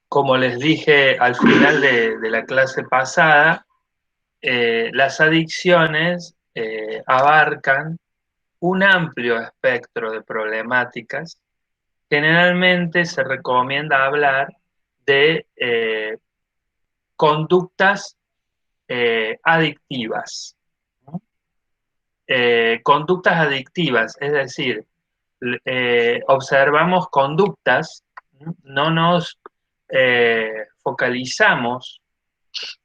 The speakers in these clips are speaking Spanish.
como les dije al final de la clase pasada, las adicciones abarcan un amplio espectro de problemáticas. Generalmente se recomienda hablar de conductas adictivas, ¿no? Conductas adictivas, es decir, observamos conductas, no nos focalizamos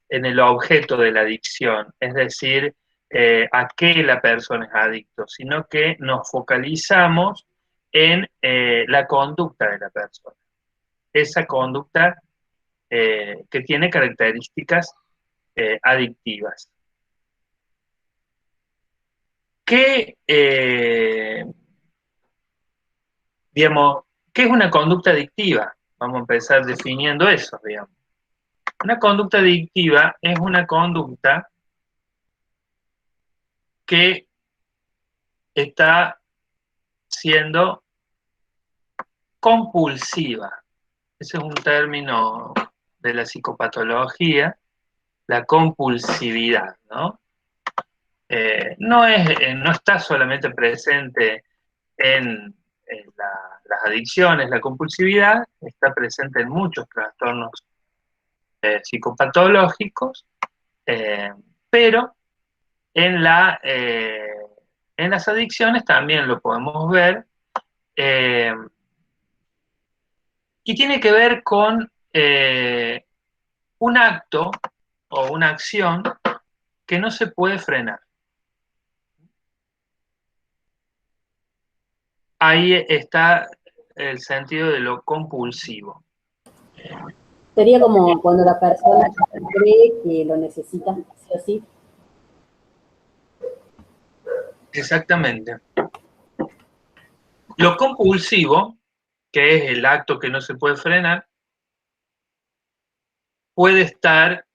en el objeto de la adicción, es decir, a qué la persona es adicto, sino que nos focalizamos en la conducta de la persona. Esa conducta que tiene características adictivas. ¿Qué, digamos, ¿qué es una conducta adictiva? Vamos a empezar definiendo eso, digamos. Una conducta adictiva es una conducta que está siendo compulsiva. Ese es un término de la psicopatología, la compulsividad, ¿no? No está solamente presente las adicciones, la compulsividad, está presente en muchos trastornos psicopatológicos, eh, pero en, en las adicciones también lo podemos ver, eh, y tiene que ver con un acto o una acción que no se puede frenar. Ahí está el sentido de lo compulsivo. Sería como cuando la persona cree que lo necesita, sí o sí. Exactamente. Lo compulsivo, que es el acto que no se puede frenar, puede estar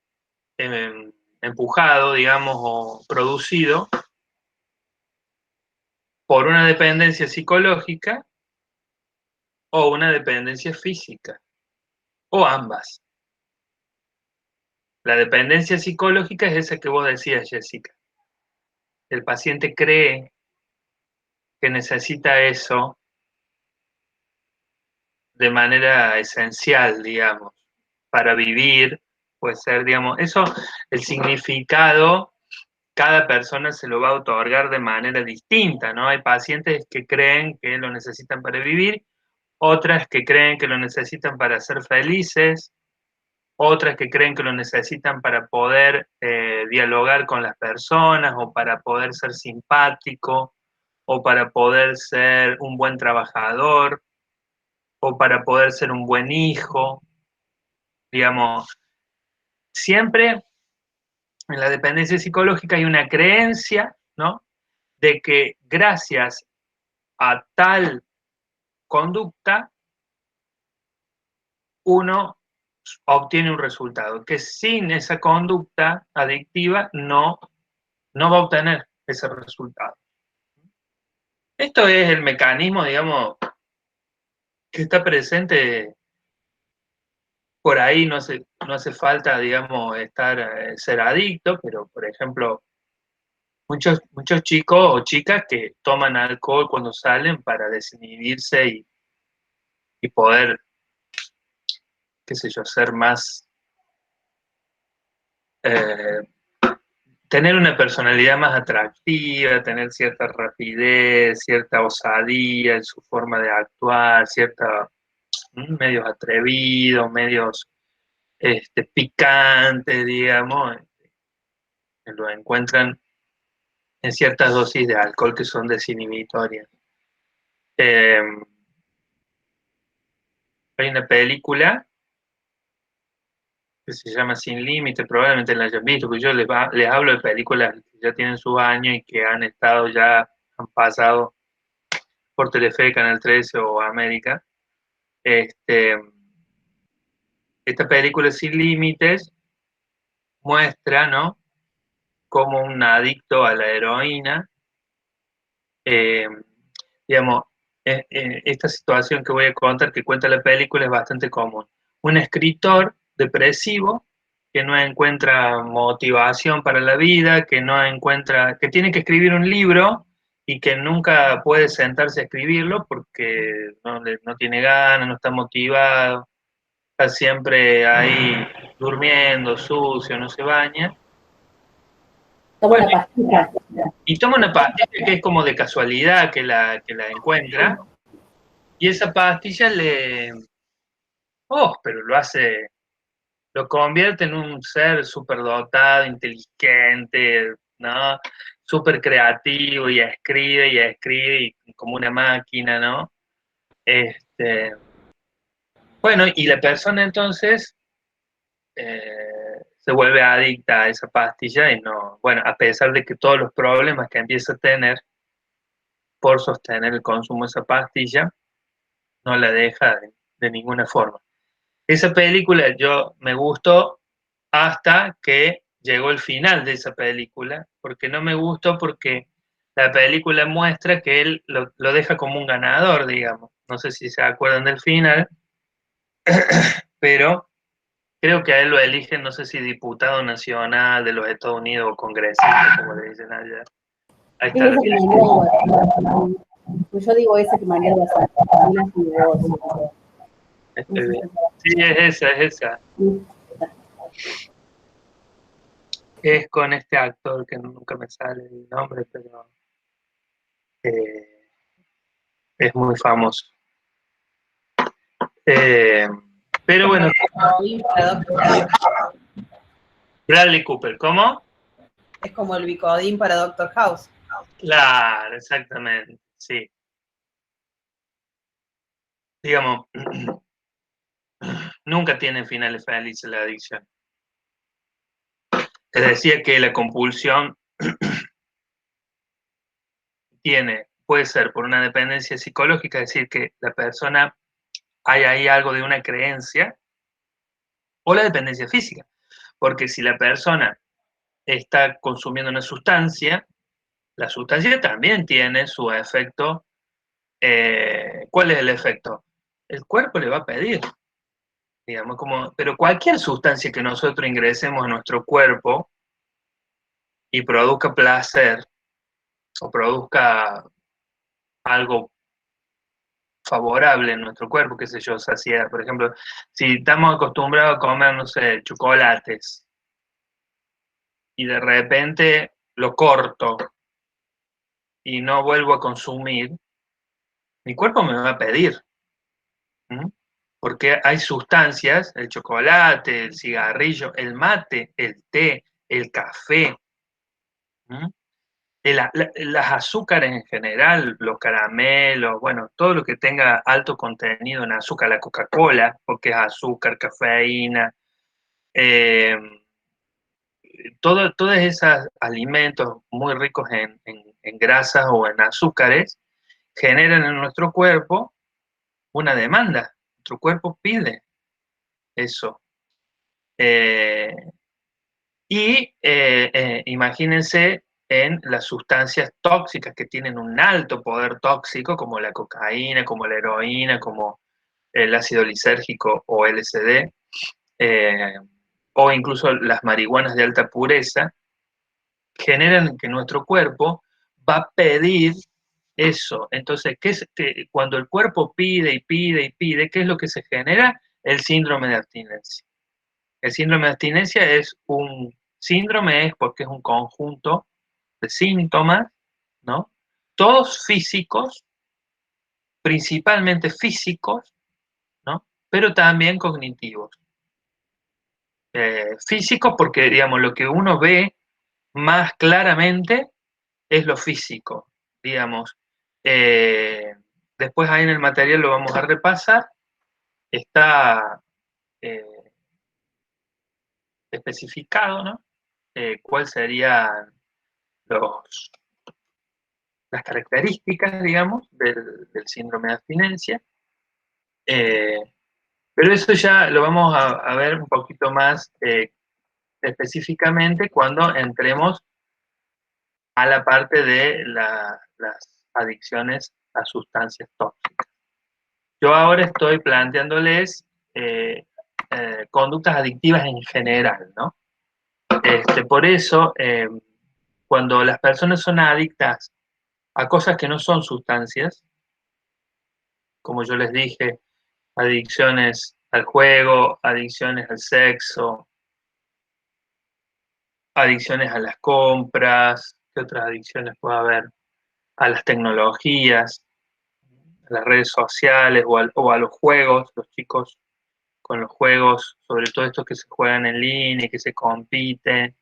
empujado, digamos, o producido por una dependencia psicológica o una dependencia física, o ambas. La dependencia psicológica es esa que vos decías, Jessica. El paciente cree que necesita eso de manera esencial, digamos, para vivir, puede ser, digamos, eso, el significado, cada persona se lo va a otorgar de manera distinta, ¿no? Hay pacientes que creen que lo necesitan para vivir, otras que creen que lo necesitan para ser felices, otras que creen que lo necesitan para poder dialogar con las personas o para poder ser simpático o para poder ser un buen trabajador o para poder ser un buen hijo, digamos, siempre en la dependencia psicológica hay una creencia, ¿no? De que gracias a tal conducta uno obtiene un resultado, que sin esa conducta adictiva no va a obtener ese resultado. Esto es el mecanismo, digamos, que está presente por ahí, no hace falta, digamos, ser adicto, pero por ejemplo, muchos chicos o chicas que toman alcohol cuando salen para desinhibirse y poder, qué sé yo, ser más, eh, tener una personalidad más atractiva, tener cierta rapidez, cierta osadía en su forma de actuar, medios atrevidos, medios picantes, digamos, lo encuentran en ciertas dosis de alcohol que son desinhibitorias. Eh, Hay una película que se llama Sin Límite, probablemente la hayan visto, porque yo les hablo de películas que ya tienen sus años y que han estado ya, han pasado por Telefe, Canal 13 o América. Este, esta película Sin Límites muestra, ¿no?, como un adicto a la heroína, eh, digamos, esta situación que voy a contar, que cuenta la película, es bastante común. un escritor depresivo que no encuentra motivación para la vida, que no encuentra, que tiene que escribir un libro y que nunca puede sentarse a escribirlo porque no tiene ganas, no está motivado, está siempre ahí durmiendo, sucio, no se baña. Toma Bueno, una pastilla. y toma una pastilla que es como de casualidad que la encuentra, y esa pastilla pero lo convierte en un ser superdotado, inteligente, ¿no? Súper creativo y escribe y como una máquina, ¿no? Este, bueno, y la persona entonces se vuelve adicta a esa pastilla y no, bueno, a pesar de que todos los problemas que empieza a tener por sostener el consumo de esa pastilla, no la deja de ninguna forma. Esa película yo me gustó hasta que llegó el final de esa película, porque no me gustó porque la película muestra que él lo deja como un ganador, digamos. No sé si se acuerdan del final, pero creo que a él lo eligen, no sé si diputado nacional de los Estados Unidos o congresista, como le dicen allá. Ahí Sí, está la esa que mandé al WhatsApp. Pues yo digo esa que mandé al WhatsApp. Camila Figosi. estoy bien. Sí, es esa, es esa. Es con este actor que nunca me sale el nombre, pero eh, es muy famoso. Eh, Es pero como bueno, el Bicodín para Doctor House. Bradley Cooper, ¿cómo? Es como el Bicodín para Doctor House. Claro, exactamente, sí. Digamos, nunca tiene finales felices la adicción. Te decía que la compulsión puede ser por una dependencia psicológica, es decir, que la persona hay ahí algo de una creencia, o la dependencia física, porque si la persona está consumiendo una sustancia, la sustancia también tiene su efecto. ¿Cuál es el efecto? El cuerpo le va a pedir, digamos, pero cualquier sustancia que nosotros ingresemos a nuestro cuerpo y produzca placer o produzca algo favorable en nuestro cuerpo, qué sé yo, saciedad, por ejemplo, si estamos acostumbrados a comer, no sé, chocolates y de repente lo corto y no vuelvo a consumir, mi cuerpo me va a pedir. ¿Mm? Porque hay sustancias, el chocolate, el cigarrillo, el mate, el té, el café, ¿Mm? Las azúcares en general, los caramelos, bueno, todo lo que tenga alto contenido en azúcar, la Coca-Cola, porque es azúcar, cafeína, eh, todos esos alimentos muy ricos en grasas o en azúcares generan en nuestro cuerpo una demanda. Nuestro cuerpo pide eso. Eh, Imagínense en las sustancias tóxicas que tienen un alto poder tóxico, como la cocaína, como la heroína, como el ácido lisérgico o LSD, eh, o incluso las marihuanas de alta pureza, generan que nuestro cuerpo va a pedir eso. Entonces, cuando el cuerpo pide y pide y pide, ¿qué es lo que se genera? El síndrome de abstinencia. El síndrome de abstinencia es un síndrome, es porque es un conjunto de síntomas, ¿no? Todos físicos, principalmente físicos, ¿no? Pero también cognitivos. Físicos porque, digamos, lo que uno ve más claramente es lo físico, digamos. Eh, Después ahí en el material lo vamos a repasar. Está eh, especificado, ¿no? Cuál serían los, las características, digamos, del síndrome de abstinencia. Eh, pero eso ya lo vamos a ver un poquito más específicamente cuando entremos a la parte de las adicciones a sustancias tóxicas. Yo ahora estoy planteándoles conductas adictivas en general, ¿no? Por eso, cuando las personas son adictas a cosas que no son sustancias, como yo les dije, adicciones al juego, adicciones al sexo, adicciones a las compras, ¿qué otras adicciones puede haber? A las tecnologías, a las redes sociales o a los juegos, los chicos con los juegos, sobre todo estos que se juegan en línea, que se compiten.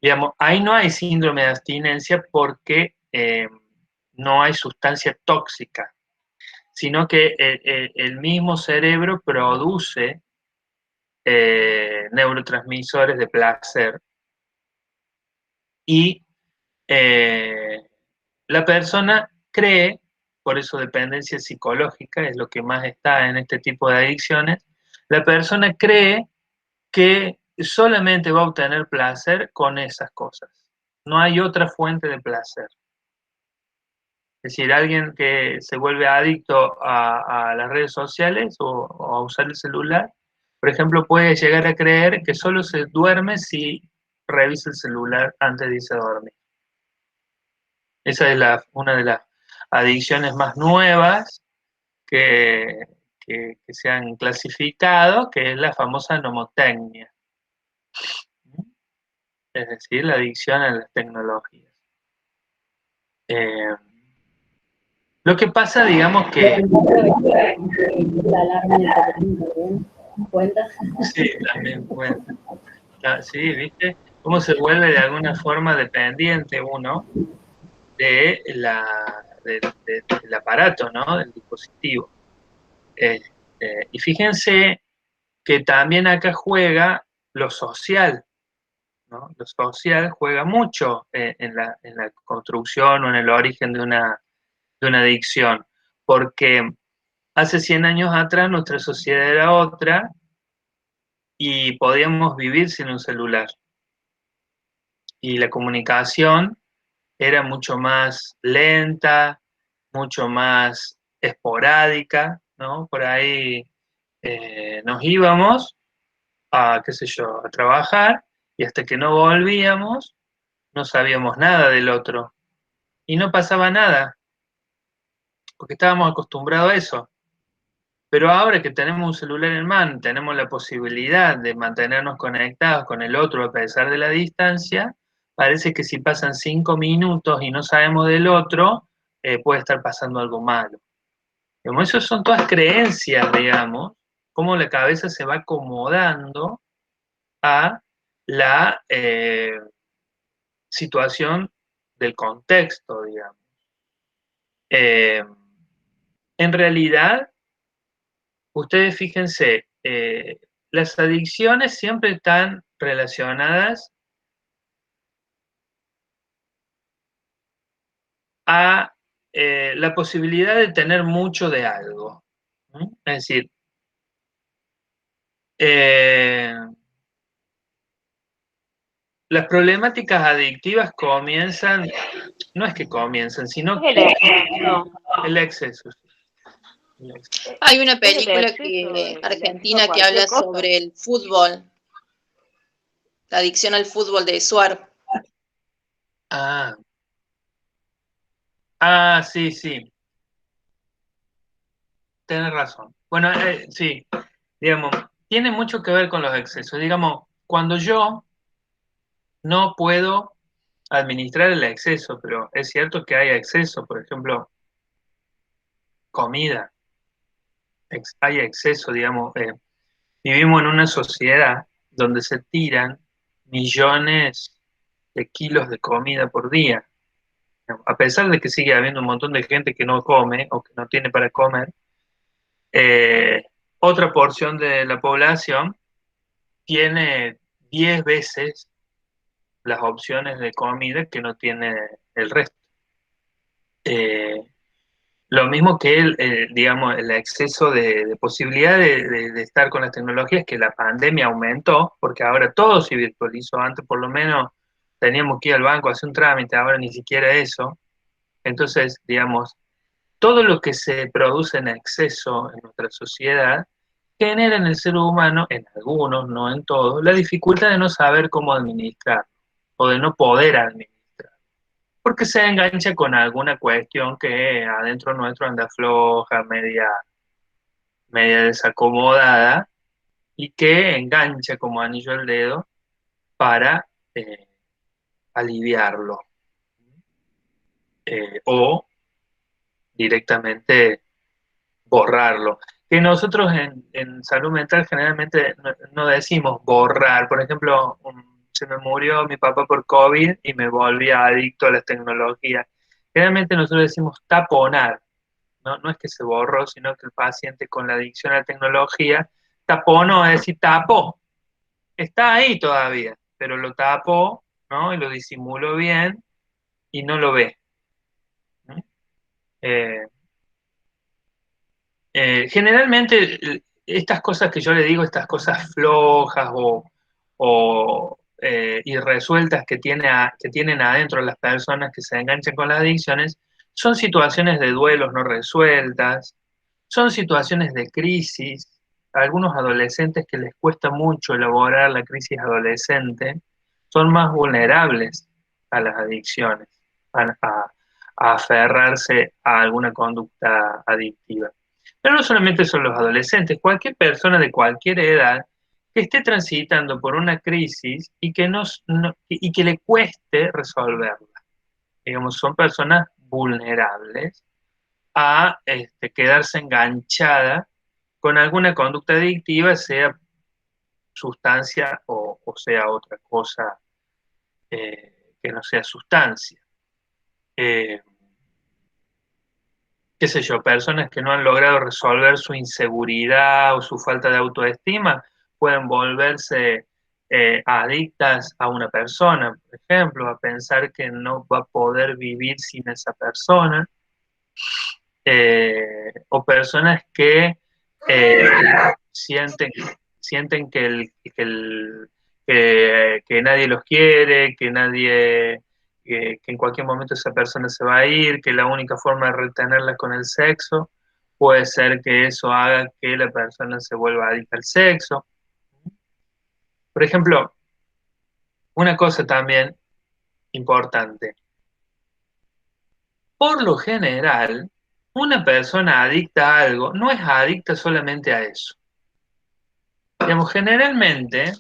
Digamos, ahí no hay síndrome de abstinencia porque no hay sustancia tóxica, sino que el mismo cerebro produce neurotransmisores de placer y la persona cree, por eso dependencia psicológica es lo que más está en este tipo de adicciones, la persona cree que solamente va a obtener placer con esas cosas. No hay otra fuente de placer. Es decir, alguien que se vuelve adicto a las redes sociales o a usar el celular, por ejemplo, puede llegar a creer que solo se duerme si revisa el celular antes de irse a dormir. Esa es una de las adicciones más nuevas que, que se han clasificado, que es la famosa nomotecnia, es decir, la adicción a las tecnologías. Lo que pasa, digamos que... La alarma del teléfono también cuenta. Sí, también cuenta. Sí, ¿viste? Cómo se vuelve de alguna forma dependiente uno de del aparato, ¿no? Del dispositivo. Y fíjense que también acá juega lo social, ¿no? Lo social juega mucho en la construcción o en el origen de una adicción, porque hace 100 años atrás nuestra sociedad era otra y podíamos vivir sin un celular. Y la comunicación era mucho más lenta, mucho más esporádica, ¿no? Por ahí nos íbamos a, qué sé yo, a trabajar y hasta que no volvíamos no sabíamos nada del otro y no pasaba nada, porque estábamos acostumbrados a eso. Pero ahora que tenemos un celular en mano, tenemos la posibilidad de mantenernos conectados con el otro a pesar de la distancia, parece que si pasan 5 minutos y no sabemos del otro, puede estar pasando algo malo. Como eso son todas creencias, digamos, cómo la cabeza se va acomodando a la situación del contexto, digamos. En realidad, ustedes fíjense, las adicciones siempre están relacionadas a la posibilidad de tener mucho de algo. Es decir, las problemáticas adictivas comienzan, no es que comienzan, sino Es que el exceso. el exceso. Hay una Es el película exceso de argentina que cualquier habla cosa. sobre el fútbol, la adicción al fútbol de Suar. Sí, sí. Tienes razón. Bueno, sí, digamos, tiene mucho que ver con los excesos. Digamos, cuando yo no puedo administrar el exceso, pero es cierto que hay exceso, por ejemplo, comida, hay exceso, digamos, vivimos en una sociedad donde se tiran millones de kilos de comida por día. A pesar de que sigue habiendo un montón de gente que no come o que no tiene para comer, eh, otra porción de la población tiene 10 veces las opciones de comida que no tiene el resto. Eh, lo mismo que digamos, el exceso de posibilidad de estar con las tecnologías que la pandemia aumentó, porque ahora todo se virtualizó. Antes por lo menos teníamos que ir al banco a hacer un trámite, ahora ni siquiera eso. Entonces, digamos, todo lo que se produce en exceso en nuestra sociedad genera en el ser humano, en algunos, no en todos, la dificultad de no saber cómo administrar o de no poder administrar, porque se engancha con alguna cuestión que adentro nuestro anda floja, media desacomodada, y que engancha como anillo al dedo para aliviarlo o directamente borrarlo. Que nosotros en salud mental generalmente no decimos borrar. Por ejemplo, se me murió mi papá por COVID y me volví adicto a las tecnologías. Generalmente nosotros decimos taponar, ¿no? No es que se borró, sino que el paciente con la adicción a la tecnología taponó, es decir, tapó. Está ahí todavía, pero lo tapó, ¿no? Y lo disimuló bien y no lo ve. ¿No? Eh, generalmente estas cosas que yo le digo, estas cosas flojas o irresueltas que tienen adentro las personas que se enganchan con las adicciones, son situaciones de duelos no resueltas, son situaciones de crisis. A algunos adolescentes que les cuesta mucho elaborar la crisis adolescente son más vulnerables a las adicciones, a aferrarse a alguna conducta adictiva. Pero no solamente son los adolescentes, cualquier persona de cualquier edad que esté transitando por una crisis y y que le cueste resolverla. Digamos, son personas vulnerables a quedarse enganchada con alguna conducta adictiva, sea sustancia o sea otra cosa que no sea sustancia. Qué sé yo, personas que no han logrado resolver su inseguridad o su falta de autoestima pueden volverse adictas a una persona, por ejemplo, a pensar que no va a poder vivir sin esa persona, o personas que eh, sienten, sienten que nadie los quiere, que en cualquier momento esa persona se va a ir, que la única forma de retenerla es con el sexo. Puede ser que eso haga que la persona se vuelva adicta al sexo. Por ejemplo, una cosa también importante. Por lo general, una persona adicta a algo no es adicta solamente a eso. Digamos, generalmente,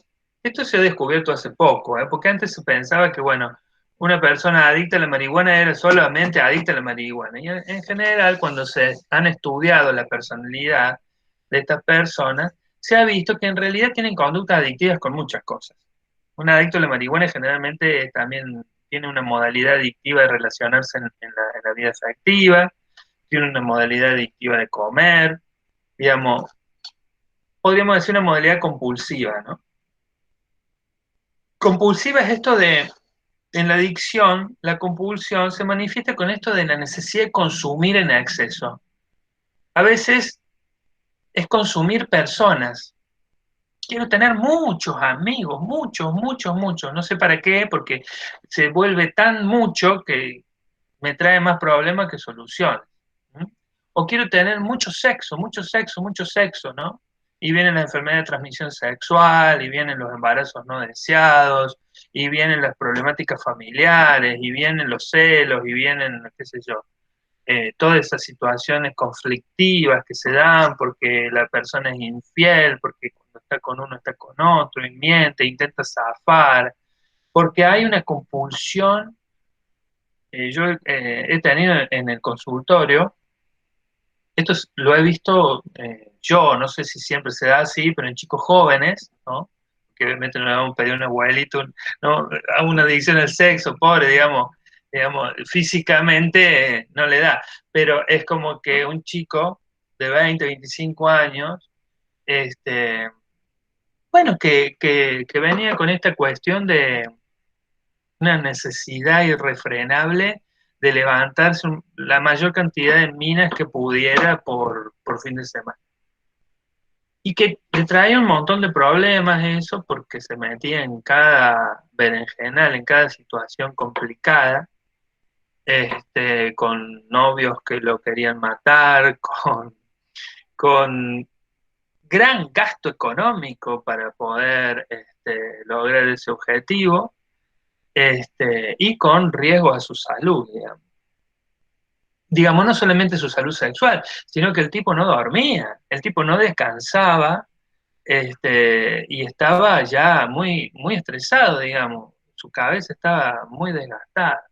esto se ha descubierto hace poco, porque antes se pensaba que, bueno, una persona adicta a la marihuana era solamente adicta a la marihuana. Y en general, cuando se han estudiado la personalidad de estas personas, se ha visto que en realidad tienen conductas adictivas con muchas cosas. Un adicto a la marihuana generalmente también tiene una modalidad adictiva de relacionarse en la vida afectiva, tiene una modalidad adictiva de comer, digamos, podríamos decir una modalidad compulsiva, ¿no? Compulsiva es esto de, en la adicción, la compulsión se manifiesta con esto de la necesidad de consumir en exceso. A veces es consumir personas. Quiero tener muchos amigos, muchos, no sé para qué, porque se vuelve tan mucho que me trae más problemas que soluciones. ¿Mm? O quiero tener mucho sexo, ¿no? Y vienen las enfermedades de transmisión sexual, y vienen los embarazos no deseados, y vienen las problemáticas familiares, y vienen los celos, y vienen, qué sé yo, todas esas situaciones conflictivas que se dan porque la persona es infiel, porque cuando está con uno está con otro, y miente, intenta zafar, porque hay una compulsión. Yo he tenido en el consultorio, lo he visto yo, no sé si siempre se da así, pero en chicos jóvenes, ¿no? Que obviamente no le vamos a pedir a un abuelito, ¿no? A una adicción al sexo, pobre, digamos, físicamente no le da, pero es como que un chico de 20, 25 años, bueno, que venía con esta cuestión de una necesidad irrefrenable de levantarse la mayor cantidad de minas que pudiera por fin de semana. Y que le traía un montón de problemas eso, porque se metía en cada berenjenal, en cada situación complicada, con novios que lo querían matar, con gran gasto económico para poder lograr ese objetivo, y con riesgo a su salud, digamos. Digamos, no solamente su salud sexual, sino que el tipo no dormía, el tipo no descansaba, y estaba ya muy, muy estresado, digamos, su cabeza estaba muy desgastada,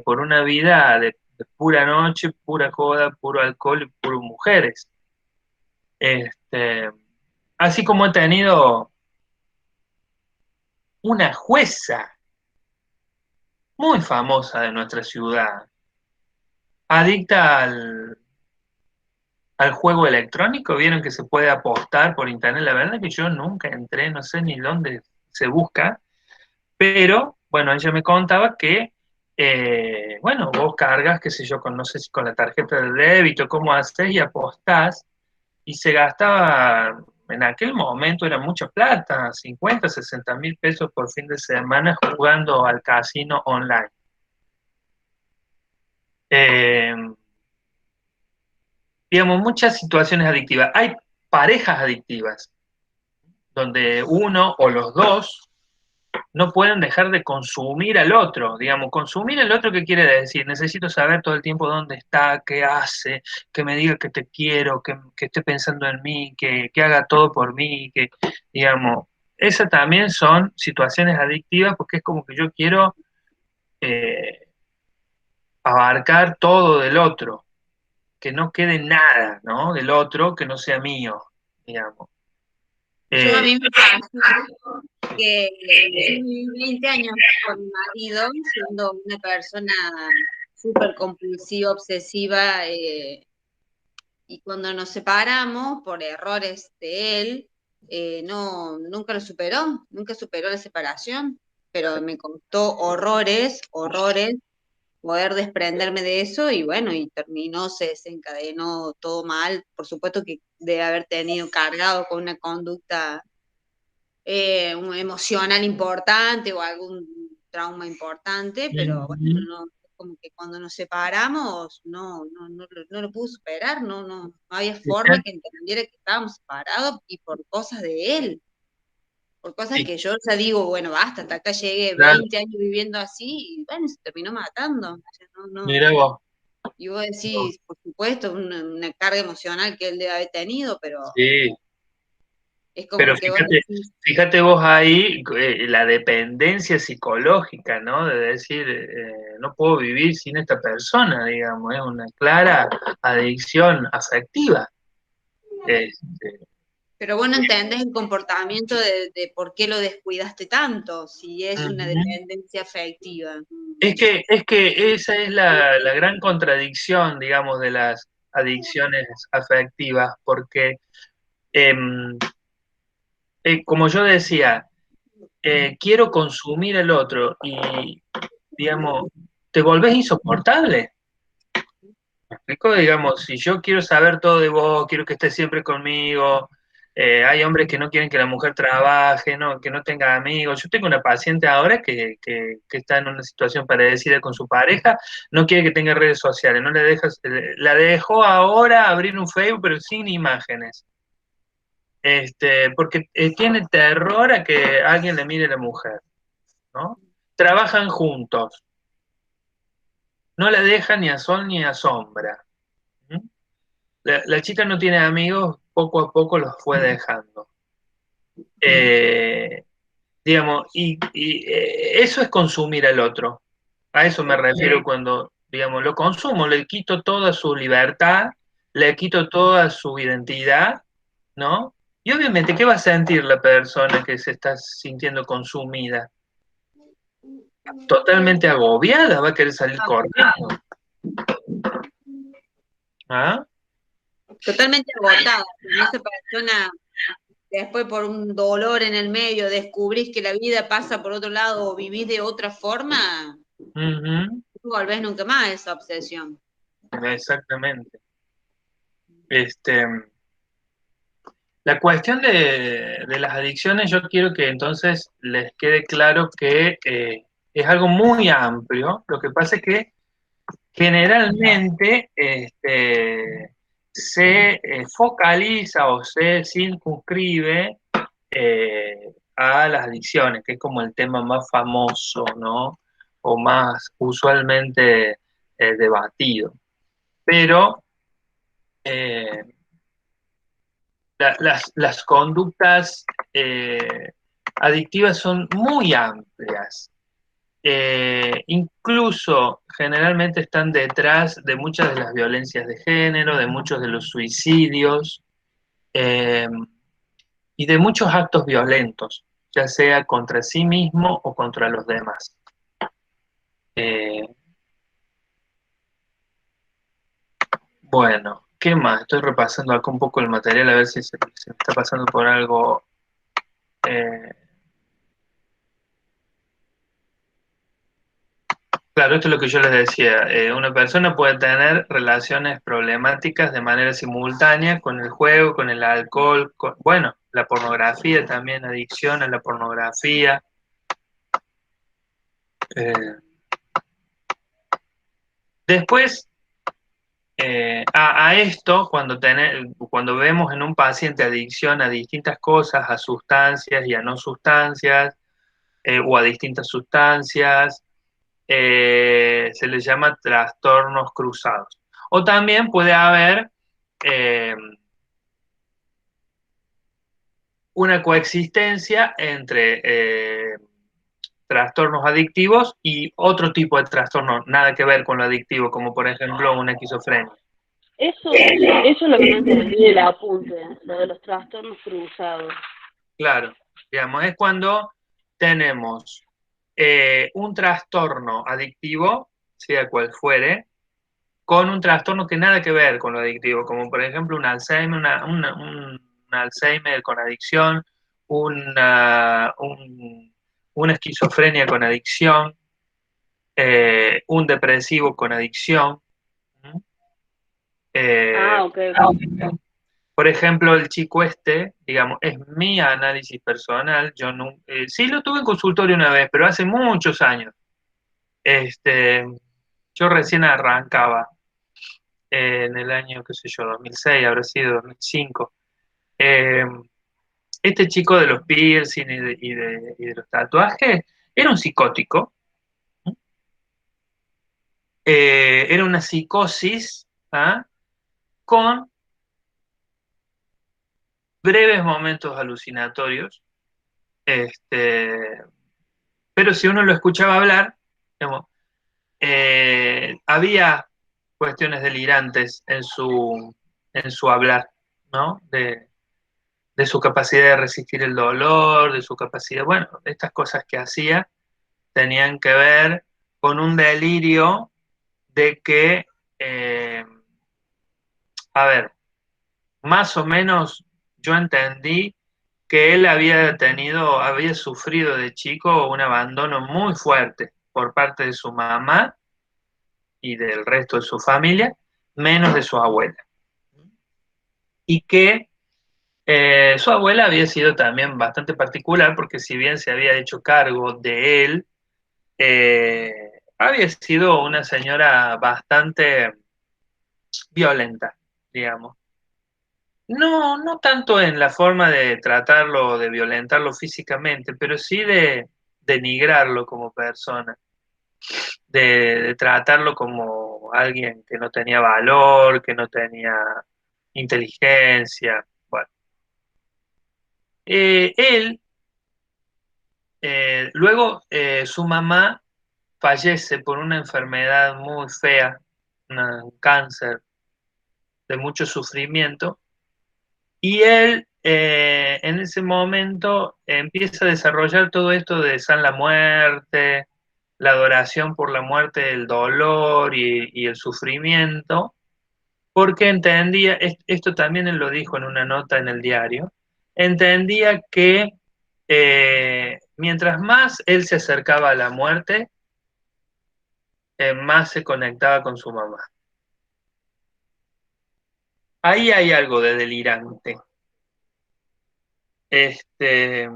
por una vida de pura noche, pura joda, puro alcohol y puro mujeres. Este, Así como he tenido una jueza muy famosa de nuestra ciudad, adicta al juego electrónico. Vieron que se puede apostar por internet. La verdad que yo nunca entré, no sé ni dónde se busca, pero bueno, ella me contaba que, bueno, vos cargas, qué sé yo, con, no sé si con la tarjeta de débito, cómo haces y apostás, y se gastaba, en aquel momento era mucha plata, 50, 60 mil pesos por fin de semana jugando al casino online. Eh, digamos, muchas situaciones adictivas. Hay parejas adictivas, donde uno o los dos no pueden dejar de consumir al otro. Digamos, consumir al otro, ¿qué quiere decir? Necesito saber todo el tiempo dónde está, qué hace, que me diga que te quiero, que esté pensando en mí, que haga todo por mí, que, digamos, esas también son situaciones adictivas porque es como que yo quiero eh, abarcar todo del otro, que no quede nada, ¿no? Del otro que no sea mío, digamos. Yo a Eh, mí me pasó que yo viví 20 años con mi marido, siendo una persona súper compulsiva, obsesiva, y cuando nos separamos por errores de él, no, nunca superó la separación, pero me costó horrores, horrores poder desprenderme de eso y bueno, y terminó, se desencadenó todo mal. Por supuesto que debe haber tenido cargado con una conducta emocional importante o algún trauma importante, pero bueno, no, como que cuando nos separamos no lo pudo superar, no había forma que entendiera que estábamos separados y por cosas de él, por cosas que yo ya digo, bueno, basta, hasta acá llegué claro, 20 años viviendo así y bueno, se terminó matando. O sea, mira vos. y vos decís, por supuesto, una carga emocional que él debe haber tenido, pero Sí, es como pero que vos fíjate, decís, fíjate vos ahí, la dependencia psicológica, ¿no? De decir, no puedo vivir sin esta persona, digamos, es una clara adicción afectiva. Este, pero vos no entendés el comportamiento de por qué lo descuidaste tanto, si es una Ujú. dependencia afectiva. Es que esa es la gran contradicción, digamos, de las adicciones afectivas, porque, em, como yo decía, quiero consumir el otro y, digamos, te volvés insoportable. ¿Me explico? Digamos, si yo quiero saber todo de vos, quiero que estés siempre conmigo, hay hombres que no quieren que la mujer trabaje, ¿no? Que no tenga amigos. Yo tengo una paciente ahora que está en una situación parecida con su pareja, no quiere que tenga redes sociales, no le dejas, la dejó ahora abrir un Facebook, pero sin imágenes. Porque tiene terror a que alguien le mire a la mujer, ¿no? Trabajan juntos, no la deja ni a sol ni a sombra. ¿Mm? La chica no tiene amigos, poco a poco los fue dejando. Eh, digamos, eso es consumir al otro. A eso me refiero cuando, digamos, lo consumo, le quito toda su libertad, le quito toda su identidad, ¿no? Y obviamente, ¿qué va a sentir la persona que se está sintiendo consumida? Totalmente agobiada, va a querer salir corriendo. ¿Ah? Totalmente agotada. Cuando esa persona, después por un dolor en el medio, descubrís que la vida pasa por otro lado o vivís de otra forma, Ujú, no volvés nunca más a esa obsesión. exactamente. Este, la cuestión de las adicciones, yo quiero que entonces les quede claro que es algo muy amplio. Lo que pasa es que generalmente se focaliza o se circunscribe a las adicciones, que es como el tema más famoso, ¿no? O más usualmente debatido. Pero eh, las conductas adictivas son muy amplias. Incluso generalmente están detrás de muchas de las violencias de género, de muchos de los suicidios eh, y de muchos actos violentos, ya sea contra sí mismo o contra los demás. Eh, bueno, ¿qué más? Estoy repasando acá un poco el material a ver si se me está pasando por algo. eh, Claro, esto es lo que yo les decía. Una persona puede tener relaciones problemáticas de manera simultánea con el juego, con el alcohol, bueno, la pornografía también, adicción a la pornografía. Eh, Después, a esto, cuando vemos en un paciente adicción a distintas cosas, a sustancias y a no sustancias, o a distintas sustancias, se les llama trastornos cruzados. O también puede haber eh, una coexistencia entre trastornos adictivos y otro tipo de trastorno, nada que ver con lo adictivo, como por ejemplo una esquizofrenia. Eso es lo que no entendí del apunte, lo de los trastornos cruzados. Claro, digamos, es cuando tenemos un trastorno adictivo, sea cual fuere, con un trastorno que nada que ver con lo adictivo, como por ejemplo un Alzheimer, un Alzheimer con adicción, una esquizofrenia con adicción, un depresivo con adicción. Eh, Ok. por ejemplo, el chico digamos, es mi análisis personal. Yo no, sí lo tuve en consultorio una vez, pero hace muchos años. Este, yo recién arrancaba en el año, qué sé yo, 2006, habrá sido 2005. Eh, este chico de los piercing y de los tatuajes era un psicótico. Era una psicosis, ¿ah? Con breves momentos alucinatorios. Pero si uno lo escuchaba hablar, digamos, había cuestiones delirantes en su hablar, ¿no? De su capacidad de resistir el dolor, de su capacidad, bueno, estas cosas que hacía tenían que ver con un delirio de que, eh, a ver, más o menos yo entendí que él había sufrido de chico un abandono muy fuerte por parte de su mamá y del resto de su familia, menos de su abuela. Y que su abuela había sido también bastante particular, porque si bien se había hecho cargo de él, había sido una señora bastante violenta, digamos. No, no tanto en la forma de tratarlo, de violentarlo físicamente, pero sí de denigrarlo como persona, de tratarlo como alguien que no tenía valor, que no tenía inteligencia. Bueno, él, luego su mamá fallece por una enfermedad muy fea, un cáncer de mucho sufrimiento. Y él en ese momento empieza a desarrollar todo esto de San la muerte, la adoración por la muerte, el dolor y el sufrimiento, porque entendía, esto también él lo dijo en una nota en el diario, entendía que mientras más él se acercaba a la muerte, más se conectaba con su mamá. Ahí hay algo de delirante. Este,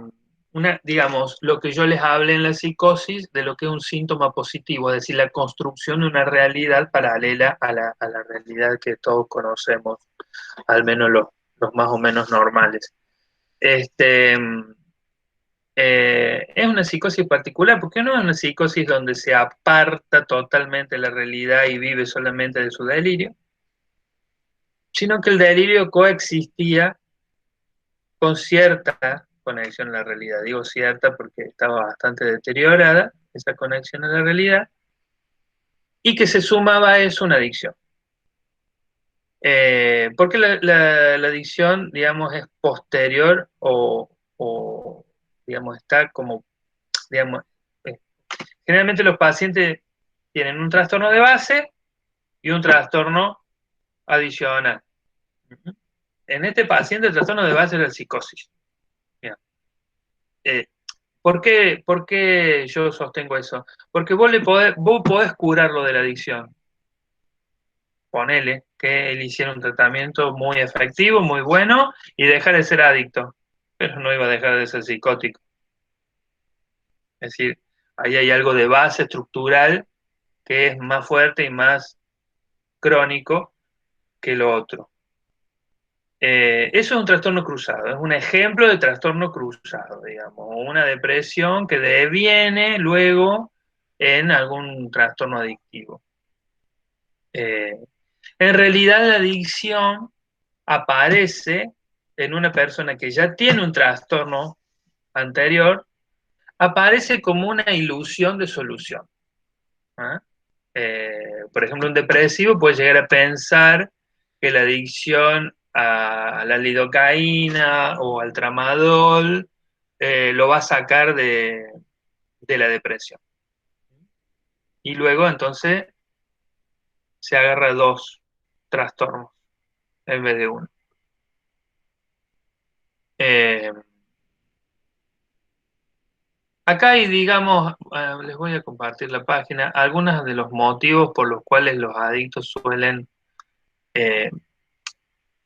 digamos, lo que yo les hablé en la psicosis de lo que es un síntoma positivo, es decir, la construcción de una realidad paralela a la realidad que todos conocemos, al menos los más o menos normales. Es una psicosis particular, porque no es una psicosis donde se aparta totalmente la realidad y vive solamente de su delirio, sino que el delirio coexistía con cierta conexión a la realidad. Digo cierta porque estaba bastante deteriorada esa conexión a la realidad, y que se sumaba a eso una adicción. Porque la adicción, digamos, es posterior o, digamos, está como, digamos, eh, generalmente los pacientes tienen un trastorno de base y un trastorno adicional. En este paciente el trastorno de base es la psicosis. Bien. ¿Por qué yo sostengo eso? Porque vos podés curarlo de la adicción. Ponele que él hiciera un tratamiento muy efectivo, muy bueno, y dejar de ser adicto, pero no iba a dejar de ser psicótico. Es decir, ahí hay algo de base estructural que es más fuerte y más crónico que lo otro. Eso es un trastorno cruzado, es un ejemplo de trastorno cruzado, digamos, una depresión que deviene luego en algún trastorno adictivo. En realidad la adicción aparece en una persona que ya tiene un trastorno anterior, aparece como una ilusión de solución. ¿Ah? Por ejemplo, un depresivo puede llegar a pensar que la adicción a la lidocaína o al tramadol lo va a sacar de la depresión. Y luego entonces se agarra dos trastornos en vez de uno. Acá hay, digamos, les voy a compartir la página, algunos de los motivos por los cuales los adictos suelen eh,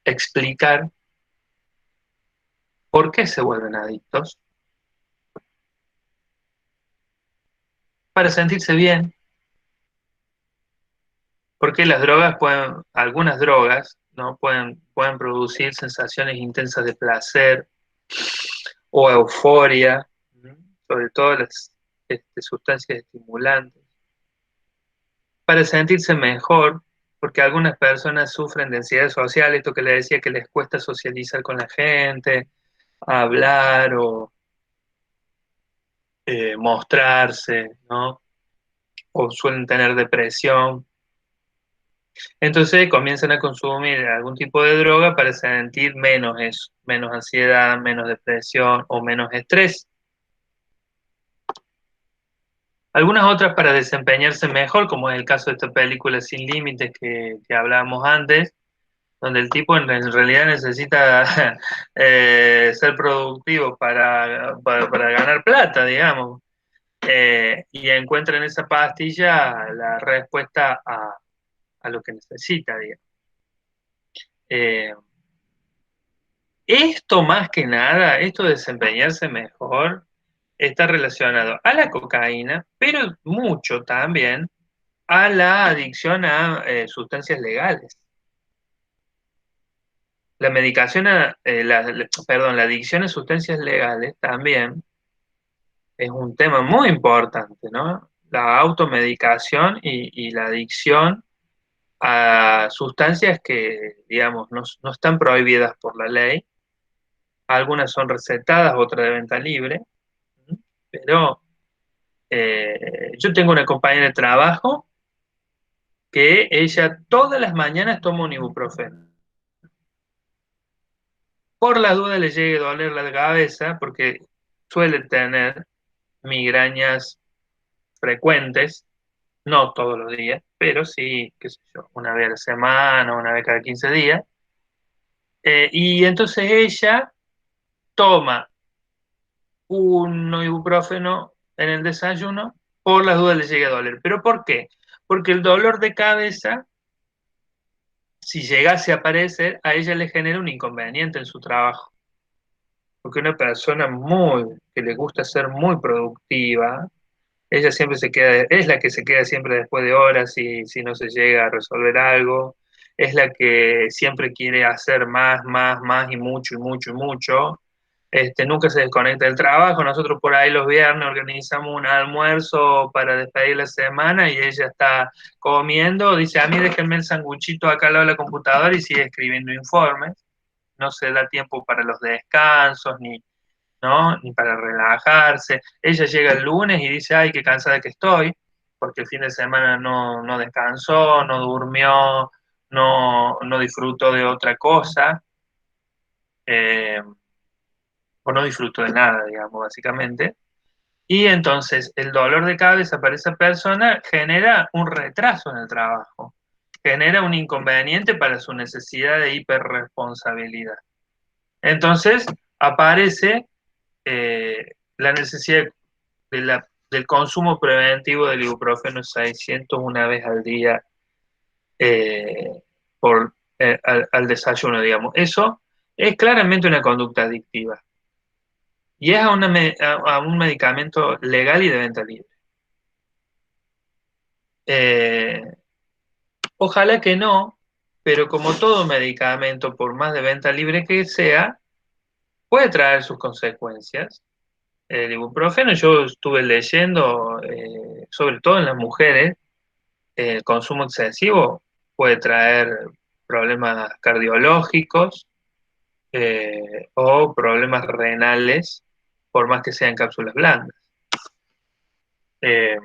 explicar por qué se vuelven adictos. Para sentirse bien, porque las drogas algunas drogas, ¿no? pueden producir sensaciones intensas de placer o euforia, ¿no? Sobre todo las sustancias estimulantes. Para sentirse mejor, porque algunas personas sufren de ansiedad social, esto que le decía que les cuesta socializar con la gente, hablar o mostrarse, ¿no? O suelen tener depresión. Entonces comienzan a consumir algún tipo de droga para sentir menos eso, menos ansiedad, menos depresión o menos estrés. Algunas otras para desempeñarse mejor, como es el caso de esta película Sin Límites que hablábamos antes, donde el tipo en realidad necesita ser productivo para ganar plata, digamos, y encuentra en esa pastilla la respuesta a lo que necesita, digamos. Esto más que nada, esto de desempeñarse mejor, está relacionado a la cocaína, pero mucho también a la adicción a sustancias legales. La medicación, la adicción a sustancias legales también es un tema muy importante, ¿no? La automedicación y la adicción a sustancias que, digamos, no están prohibidas por la ley. Algunas son recetadas, otras de venta libre, pero yo tengo una compañera de trabajo que ella todas las mañanas toma un ibuprofeno. Por la duda le llegue a doler la cabeza, porque suele tener migrañas frecuentes, no todos los días, pero sí, qué sé yo, una vez a la semana, una vez cada 15 días. Y entonces ella toma un ibuprofeno en el desayuno, por las dudas le llegue a doler. ¿Pero por qué? Porque el dolor de cabeza, si llegase a aparecer, a ella le genera un inconveniente en su trabajo. porque una persona que le gusta ser muy productiva, ella siempre se queda, es la que se queda siempre después de horas si no se llega a resolver algo, es la que siempre quiere hacer más, más, más y mucho y mucho y mucho. Nunca se desconecta del trabajo. Nosotros por ahí los viernes organizamos un almuerzo para despedir la semana y ella está comiendo, dice, a mí déjenme el sanguchito acá al lado de la computadora y sigue escribiendo informes. No se da tiempo para los descansos, ¿no? Ni para relajarse. Ella llega el lunes y dice, ay, qué cansada que estoy, porque el fin de semana no descansó, no durmió, no disfrutó de otra cosa, eh, o no disfrutó de nada, digamos, básicamente. Y entonces el dolor de cabeza para esa persona genera un retraso en el trabajo, genera un inconveniente para su necesidad de hiperresponsabilidad. Entonces aparece la necesidad del consumo preventivo del ibuprofeno 600 una vez al día eh, al desayuno, digamos. Eso es claramente una conducta adictiva y es a un medicamento legal y de venta libre. Eh, Ojalá que no, pero como todo medicamento, por más de venta libre que sea, puede traer sus consecuencias. El ibuprofeno, yo estuve leyendo, sobre todo en las mujeres, el consumo excesivo puede traer problemas cardiológicos o problemas renales, por más que sean cápsulas blandas. Eh,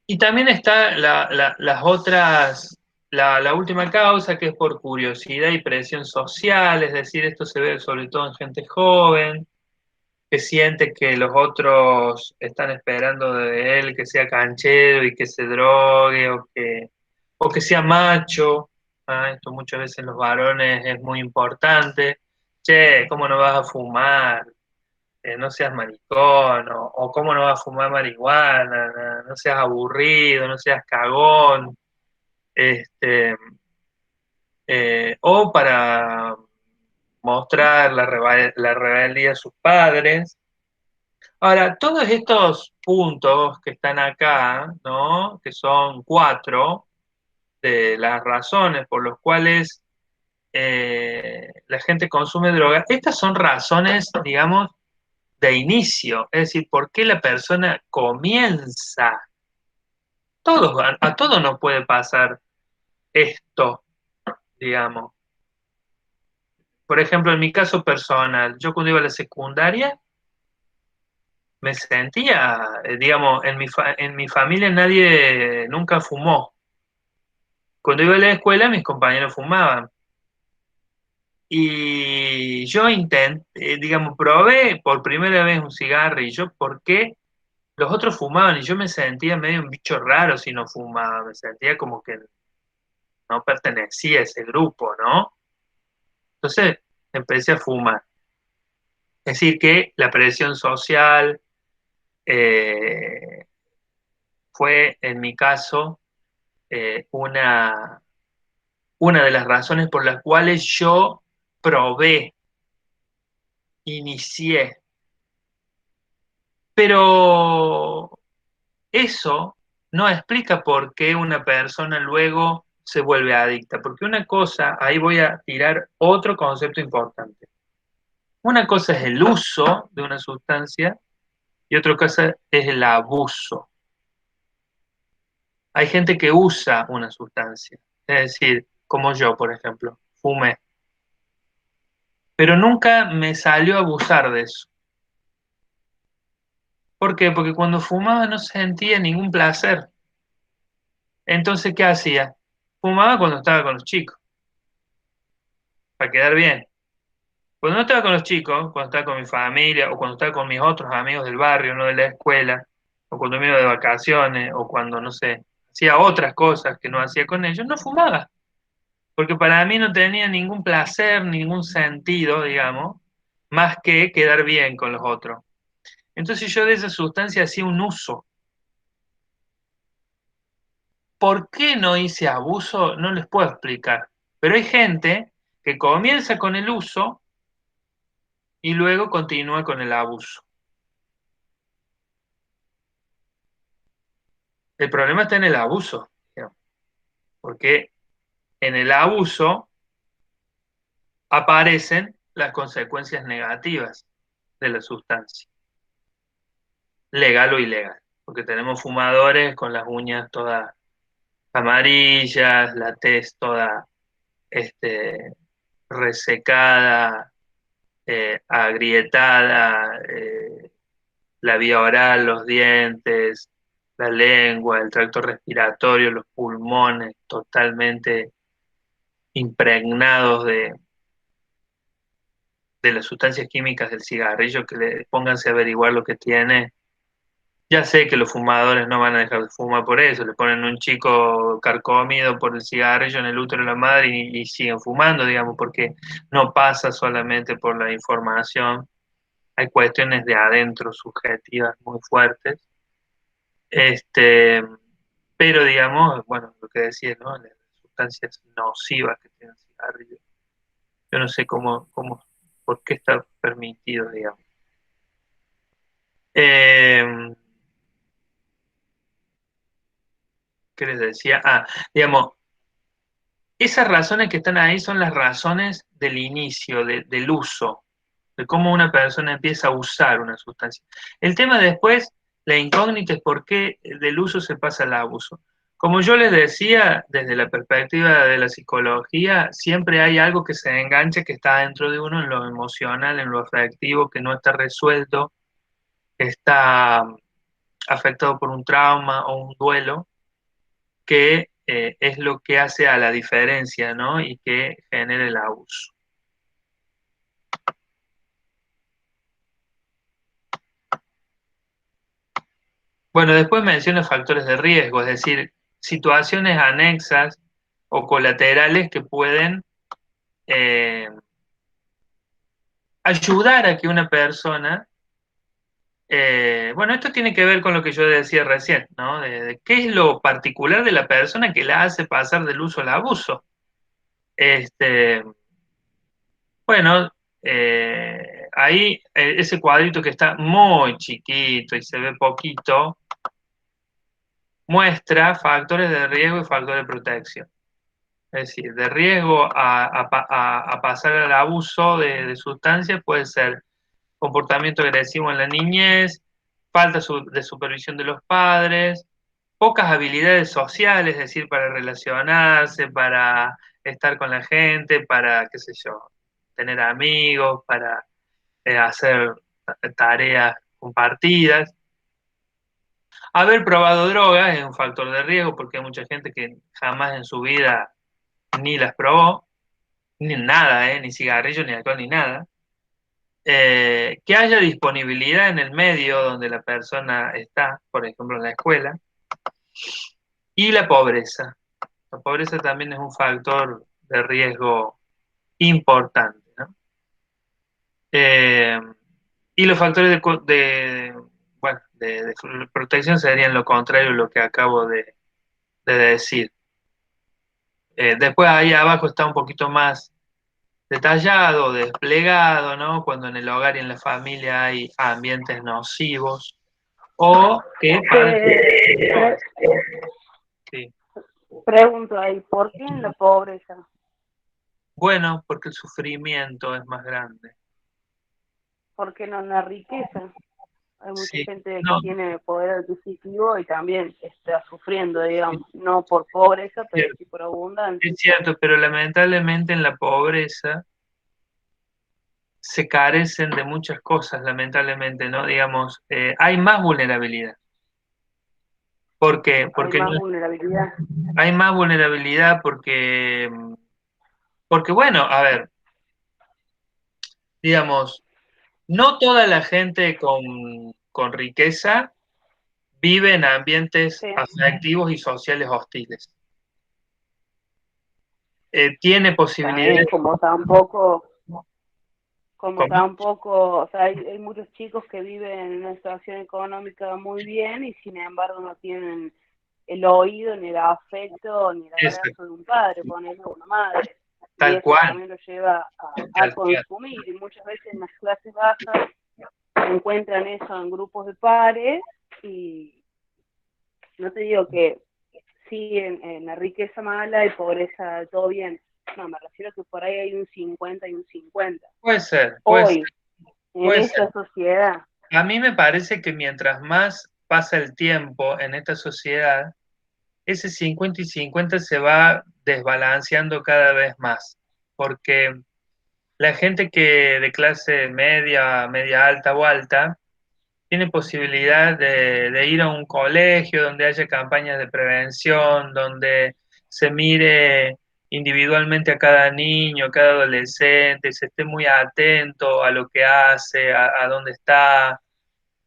y también está las otras, la última causa, que es por curiosidad y presión social, es decir, esto se ve sobre todo en gente joven, que siente que los otros están esperando de él que sea canchero y que se drogue o que sea macho. Esto muchas veces en los varones es muy importante. Che, ¿cómo no vas a fumar? No seas maricón, o cómo no vas a fumar marihuana, no seas aburrido, no seas cagón. Este, o para mostrar la rebeldía a sus padres. Ahora, todos estos puntos que están acá, ¿no? Que son 4 de las razones por las cuales la gente consume droga, estas son razones, digamos, de inicio, es decir, por qué la persona comienza. A todos nos puede pasar esto, digamos. Por ejemplo, en mi caso personal, yo cuando iba a la secundaria, me sentía, digamos, en mi familia nadie nunca fumó. Cuando iba a la escuela, mis compañeros fumaban. Y yo intenté, digamos, probé por primera vez un cigarrillo porque los otros fumaban y yo me sentía medio un bicho raro si no fumaba. Me sentía como que no pertenecía a ese grupo, ¿no? Entonces empecé a fumar. Es decir, que la presión social eh, fue, en mi caso, una de las razones por las cuales yo probé, inicié. Pero eso no explica por qué una persona luego se vuelve adicta, porque una cosa, ahí voy a tirar otro concepto importante. Una cosa es el uso de una sustancia y otra cosa es el abuso. Hay gente que usa una sustancia, es decir, como yo, por ejemplo, fumé, pero nunca me salió a abusar de eso. ¿Por qué? Porque cuando fumaba no sentía ningún placer. Entonces, ¿qué hacía? Fumaba cuando estaba con los chicos, para quedar bien. Cuando no estaba con los chicos, cuando estaba con mi familia, o cuando estaba con mis otros amigos del barrio, no de la escuela, o cuando me iba de vacaciones, o cuando, no sé, hacía otras cosas que no hacía con ellos, no fumaba. Porque para mí no tenía ningún placer, ningún sentido, digamos, más que quedar bien con los otros. Entonces yo de esa sustancia hacía un uso. ¿Por qué no hice abuso? No les puedo explicar. Pero hay gente que comienza con el uso y luego continúa con el abuso. El problema está en el abuso, digamos, porque en el abuso aparecen las consecuencias negativas de la sustancia, legal o ilegal, porque tenemos fumadores con las uñas todas amarillas, la tez toda resecada, agrietada, la vía oral, los dientes, la lengua, el tracto respiratorio, los pulmones totalmente impregnados de las sustancias químicas del cigarrillo, que pónganse a averiguar lo que tiene. Ya sé que los fumadores no van a dejar de fumar por eso, le ponen un chico carcomido por el cigarrillo en el útero de la madre y siguen fumando, digamos, porque no pasa solamente por la información, hay cuestiones de adentro subjetivas muy fuertes. Pero digamos, bueno, lo que decía, ¿no? Las sustancias nocivas que tiene el cigarrillo. Yo no sé por qué está permitido, digamos. ¿Qué les decía? Digamos, esas razones que están ahí son las razones del inicio, del uso, de cómo una persona empieza a usar una sustancia. El tema después, la incógnita es por qué del uso se pasa al abuso. Como yo les decía, desde la perspectiva de la psicología, siempre hay algo que se engancha, que está dentro de uno en lo emocional, en lo afectivo, que no está resuelto, está afectado por un trauma o un duelo, que es lo que hace a la diferencia, ¿no? Y que genera el abuso. Bueno, después menciona factores de riesgo, es decir, situaciones anexas o colaterales que pueden ayudar a que una persona, bueno, esto tiene que ver con lo que yo decía recién, ¿no? De qué es lo particular de la persona que la hace pasar del uso al abuso. Bueno, ahí ese cuadrito que está muy chiquito y se ve poquito, muestra factores de riesgo y factores de protección. Es decir, de riesgo a pasar al abuso de sustancias puede ser comportamiento agresivo en la niñez, falta de supervisión de los padres, pocas habilidades sociales, es decir, para relacionarse, para estar con la gente, para, qué sé yo, tener amigos, para hacer tareas compartidas. Haber probado drogas es un factor de riesgo porque hay mucha gente que jamás en su vida ni las probó, ni nada, ni cigarrillo, ni alcohol, ni nada. Que haya disponibilidad en el medio donde la persona está, por ejemplo en la escuela, y la pobreza. La pobreza también es un factor de riesgo importante, ¿no? Y los factores de protección serían lo contrario a lo que acabo de decir. Después ahí abajo está un poquito más detallado, desplegado, ¿no? Cuando en el hogar y en la familia hay ambientes nocivos o que sí. Pregunto ahí, ¿por qué en la pobreza? Bueno, porque el sufrimiento es más grande. ¿Por qué no en la riqueza? Hay mucha Sí, gente no, que tiene poder adquisitivo y también está sufriendo, digamos, no por pobreza, pero sí por abundancia. es cierto, pero lamentablemente en la pobreza se carecen de muchas cosas, lamentablemente, ¿no? Digamos, hay más vulnerabilidad. ¿Por qué? Porque Hay más vulnerabilidad. hay más vulnerabilidad porque bueno, a ver, digamos, no toda la gente con riqueza vive en ambientes Sí. afectivos y sociales hostiles. Tiene posibilidades. También como tampoco, o sea, hay muchos chicos que viven en una situación económica muy bien y sin embargo no tienen el oído, ni el afecto, ni el abrazo de un padre, ponerle una madre. Tal y eso cual. también lo lleva a Tal cual. consumir, y muchas veces en las clases bajas encuentran eso en grupos de pares, y no te digo que sí, en la riqueza mala y pobreza todo bien, no, me refiero a que por ahí hay un 50 y un 50. Puede ser, Hoy, en puede esta ser. sociedad. A mí me parece que mientras más pasa el tiempo en esta sociedad, ese 50 y 50 se va desbalanceando cada vez más, porque la gente que de clase media, media alta o alta, tiene posibilidad de ir a un colegio donde haya campañas de prevención, donde se mire individualmente a cada niño, a cada adolescente, se esté muy atento a lo que hace, a dónde está.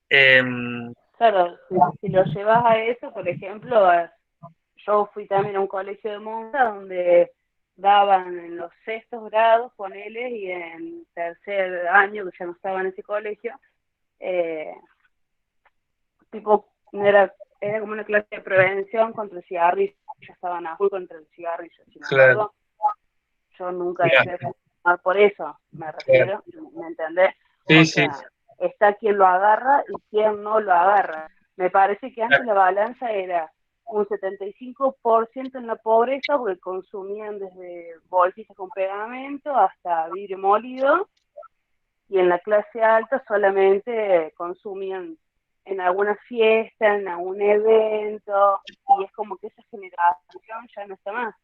Claro, si lo llevas a eso, por ejemplo, yo fui también a un colegio de monjas donde daban en los sextos grados, ponele, y en tercer año, que ya no estaba en ese colegio, tipo, era como una clase de prevención contra el cigarrillo, ya estaban a full contra el cigarrillo, sin embargo, yo nunca dejé de fumar por eso, me refiero, ¿me entendés? Sí, O sea, sí. está quien lo agarra y quien no lo agarra. Me parece que antes la balanza era un 75% en la pobreza, porque consumían desde bolsitas con pegamento hasta vidrio molido, y en la clase alta solamente consumían en alguna fiesta, en algún evento, y es como que esa generación ya no está más.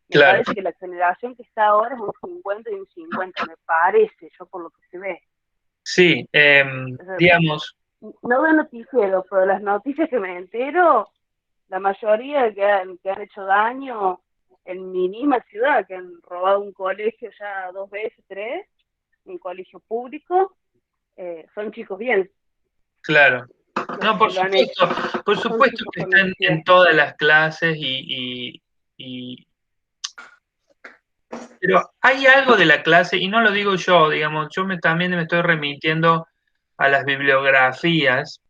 Me parece que la generación que está ahora es un 50 y un 50, me parece, yo por lo que se ve. Sí, digamos. No veo noticiero, pero las noticias que me entero, la mayoría que han hecho daño en mi misma ciudad, que han robado un colegio ya 2 veces, 3, un colegio público, son chicos bien. Claro. No, por supuesto que están en todas las clases pero hay algo de la clase, y no lo digo yo, digamos, también me estoy remitiendo a las bibliografías,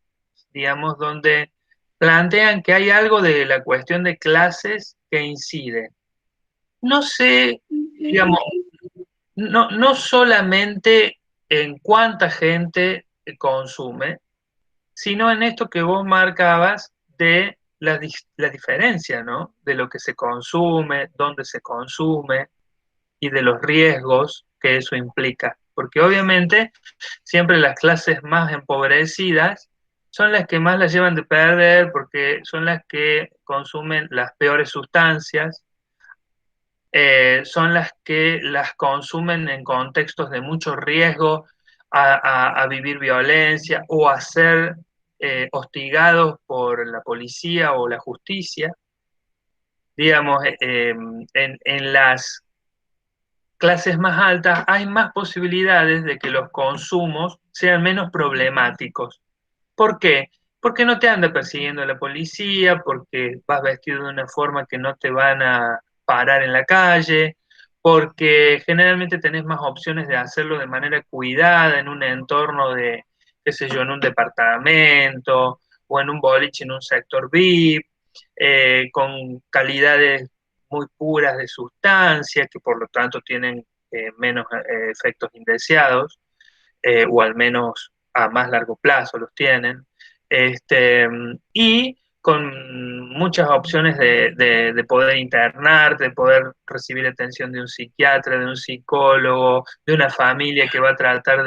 digamos, donde plantean que hay algo de la cuestión de clases que incide. No sé, digamos, no solamente en cuánta gente consume, sino en esto que vos marcabas de la diferencia, ¿no? De lo que se consume, dónde se consume y de los riesgos que eso implica. Porque obviamente siempre las clases más empobrecidas son las que más las llevan de perder, porque son las que consumen las peores sustancias, son las que las consumen en contextos de mucho riesgo a vivir violencia o a ser hostigados por la policía o la justicia. Digamos, en las clases más altas hay más posibilidades de que los consumos sean menos problemáticos. ¿Por qué? Porque no te anda persiguiendo la policía, porque vas vestido de una forma que no te van a parar en la calle, porque generalmente tenés más opciones de hacerlo de manera cuidada en un entorno de, qué sé yo, en un departamento o en un boliche, en un sector VIP, con calidades muy puras de sustancia, que por lo tanto tienen menos efectos indeseados, o al menos a más largo plazo los tienen, y con muchas opciones de poder internar, de poder recibir atención de un psiquiatra, de un psicólogo, de una familia que va a tratar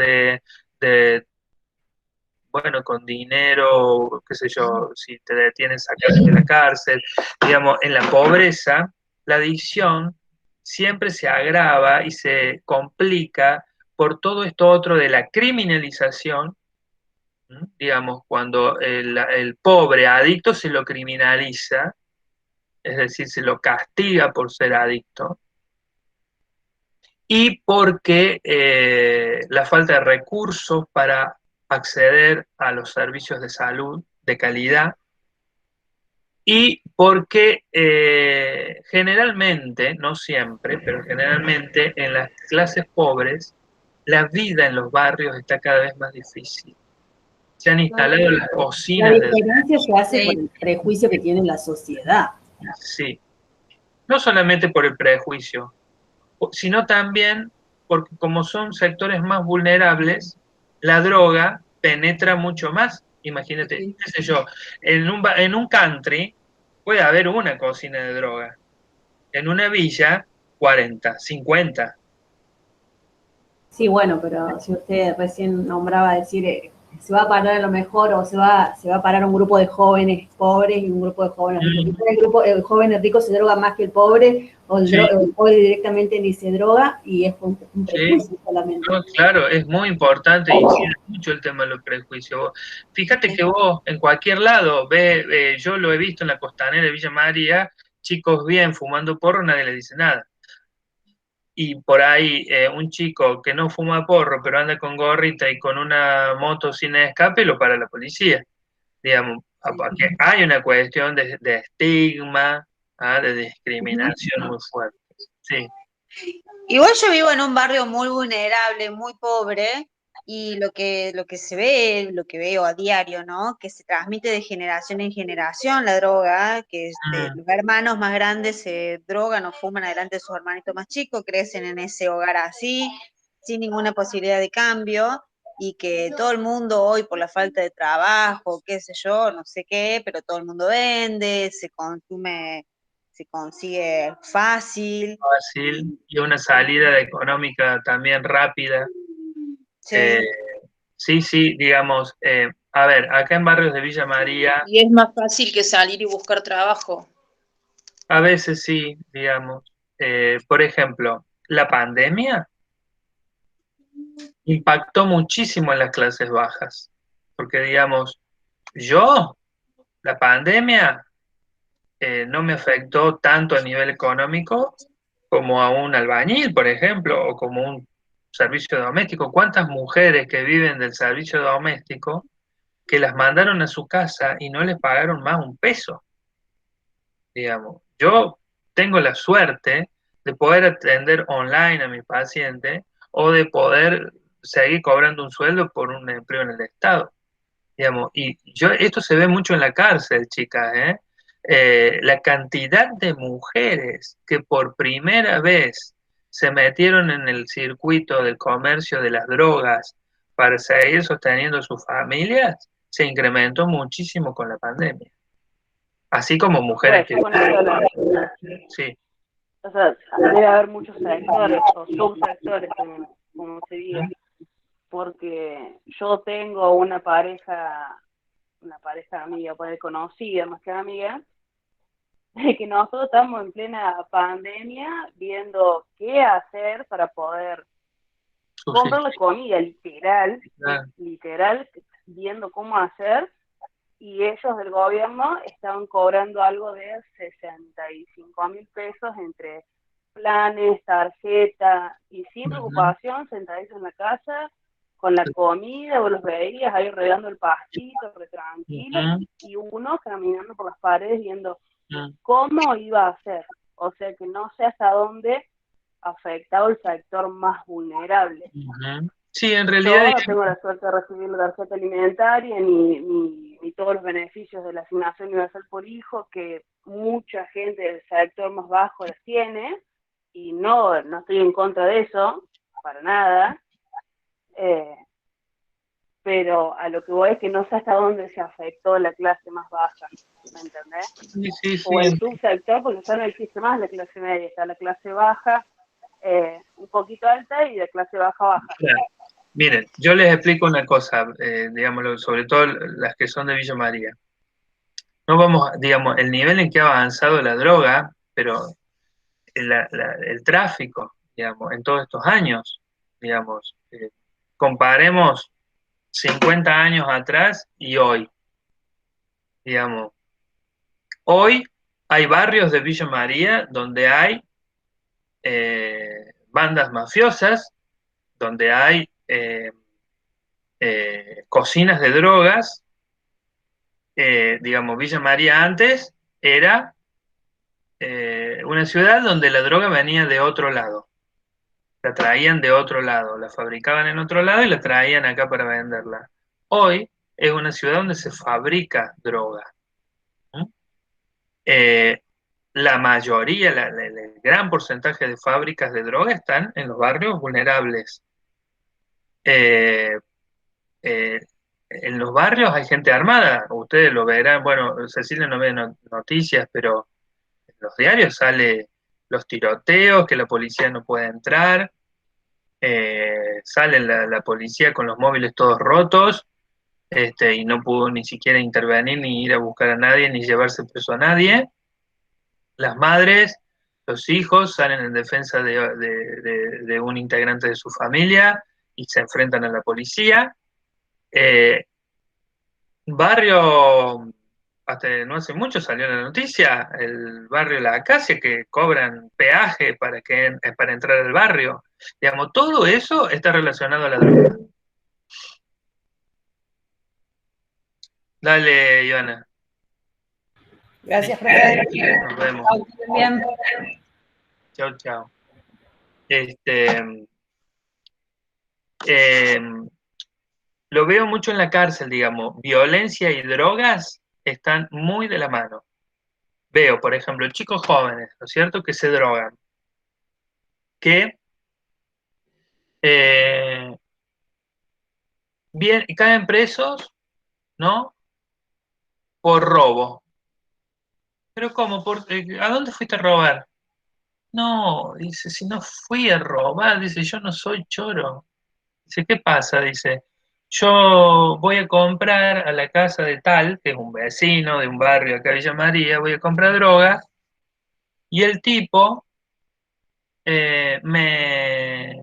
bueno, con dinero, qué sé yo, si te detienen, sacarte de la cárcel. Digamos, en la pobreza, la adicción siempre se agrava y se complica por todo esto otro de la criminalización. Digamos, cuando el pobre adicto se lo criminaliza, es decir, se lo castiga por ser adicto, y porque la falta de recursos para acceder a los servicios de salud de calidad, y porque generalmente, no siempre, pero generalmente en las clases pobres, la vida en los barrios está cada vez más difícil. Se han instalado las La cocinas diferencia se hace por el prejuicio que tiene la sociedad. Sí, no solamente por el prejuicio, sino también porque como son sectores más vulnerables, la droga penetra mucho más. Imagínate, Sí. qué sé yo, en un country puede haber una cocina de droga, en una villa 40, 50. Sí, bueno, pero si usted recién nombraba decir, se va a parar a lo mejor o se va a parar un grupo de jóvenes pobres y un grupo de jóvenes ricos. Quizás el grupo de jóvenes ricos se droga más que el pobre, o Sí. el pobre directamente ni se droga, y es un Sí. prejuicio solamente. No, claro, es muy importante, incide mucho el tema de los prejuicios. Fíjate que vos en cualquier lado, yo lo he visto en la costanera de Villa María, chicos bien fumando porro, nadie les dice nada. Y por ahí un chico que no fuma porro, pero anda con gorrita y con una moto sin escape, lo para la policía. Digamos, porque hay una cuestión de estigma, de discriminación muy fuerte. Sí. Igual yo vivo en un barrio muy vulnerable, muy pobre, y lo que se ve, lo que veo a diario, ¿no? Que se transmite de generación en generación la droga, que los hermanos más grandes se drogan o fuman adelante de sus hermanitos más chicos, crecen en ese hogar así, sin ninguna posibilidad de cambio, y que todo el mundo hoy por la falta de trabajo, qué sé yo, no sé qué, pero todo el mundo vende, se consigue fácil. Fácil y una salida económica también rápida. Sí. Sí, sí, digamos, a ver, acá en barrios de Villa María, Y es más fácil que salir y buscar trabajo. a veces sí, digamos, por ejemplo, la pandemia impactó muchísimo en las clases bajas, porque digamos, la pandemia no me afectó tanto a nivel económico como a un albañil, por ejemplo, o como un servicio doméstico. ¿Cuántas mujeres que viven del servicio doméstico que las mandaron a su casa y no les pagaron más un peso? Digamos, yo tengo la suerte de poder atender online a mi paciente o de poder seguir cobrando un sueldo por un empleo en el Estado. Digamos, y esto se ve mucho en la cárcel, chicas, ¿eh? La cantidad de mujeres que por primera vez se metieron en el circuito del comercio de las drogas para seguir sosteniendo sus familias se incrementó muchísimo con la pandemia. Así como mujeres que... Bueno, con esto Sí. o sea, debe haber muchos sectores o subsectores, como se diga, porque yo tengo una pareja amiga, pues conocida más que amiga, que nosotros estamos en plena pandemia viendo qué hacer para poder comprar la comida, literal, viendo cómo hacer, y ellos del gobierno estaban cobrando algo de 65.000 pesos entre planes, tarjeta, y sin preocupación, sentaditos en la casa, con la comida, vos los veías ahí regando el pastito, re tranquilo, y uno caminando por las paredes viendo cómo iba a ser. O sea que no sé hasta dónde afectado el sector más vulnerable. Sí, en realidad... Yo no tengo la suerte de recibir la tarjeta alimentaria ni todos los beneficios de la asignación universal por hijo que mucha gente del sector más bajo las tiene, y no estoy en contra de eso, para nada, pero a lo que voy es que no sé hasta dónde se afectó la clase más baja, ¿me entendés? Sí. O el subsector, porque ya no existe más la clase media, está la clase baja, un poquito alta, y de clase baja. Claro. Miren, yo les explico una cosa, digámoslo, sobre todo las que son de Villa María. No vamos, digamos, el nivel en que ha avanzado la droga, pero el tráfico, digamos, en todos estos años, digamos, comparemos 50 años atrás y hoy, digamos. Hoy hay barrios de Villa María donde hay bandas mafiosas, donde hay cocinas de drogas. Digamos, Villa María antes era una ciudad donde la droga venía de otro lado. La traían de otro lado, la fabricaban en otro lado y la traían acá para venderla. Hoy es una ciudad donde se fabrica droga. la mayoría, el gran porcentaje de fábricas de droga están en los barrios vulnerables. Eh, eh, en los barrios hay gente armada, ustedes lo verán, bueno, Cecilia no ve noticias, pero en los diarios sale los tiroteos, que la policía no puede entrar, sale la policía con los móviles todos rotos, y no pudo ni siquiera intervenir, ni ir a buscar a nadie, ni llevarse preso a nadie. Las madres, los hijos salen en defensa de un integrante de su familia y se enfrentan a la policía. Barrio, hasta no hace mucho salió la noticia, el barrio La Acacia, que cobran peaje para entrar al barrio. Digamos, todo eso está relacionado a la droga. Dale, Ivana. Gracias, profe. Nos vemos. Chau, que estén bien. Chao, chao. Lo veo mucho en la cárcel, digamos. Violencia y drogas están muy de la mano. Veo, por ejemplo, chicos jóvenes, ¿no es cierto?, que se drogan, que caen presos, ¿no?, por robo. ¿Pero cómo? ¿A dónde fuiste a robar? No, dice, si no fui a robar, dice, yo no soy choro. Dice, ¿qué pasa? Dice, yo voy a comprar a la casa de tal, que es un vecino de un barrio acá de Villa María, voy a comprar droga, y el tipo me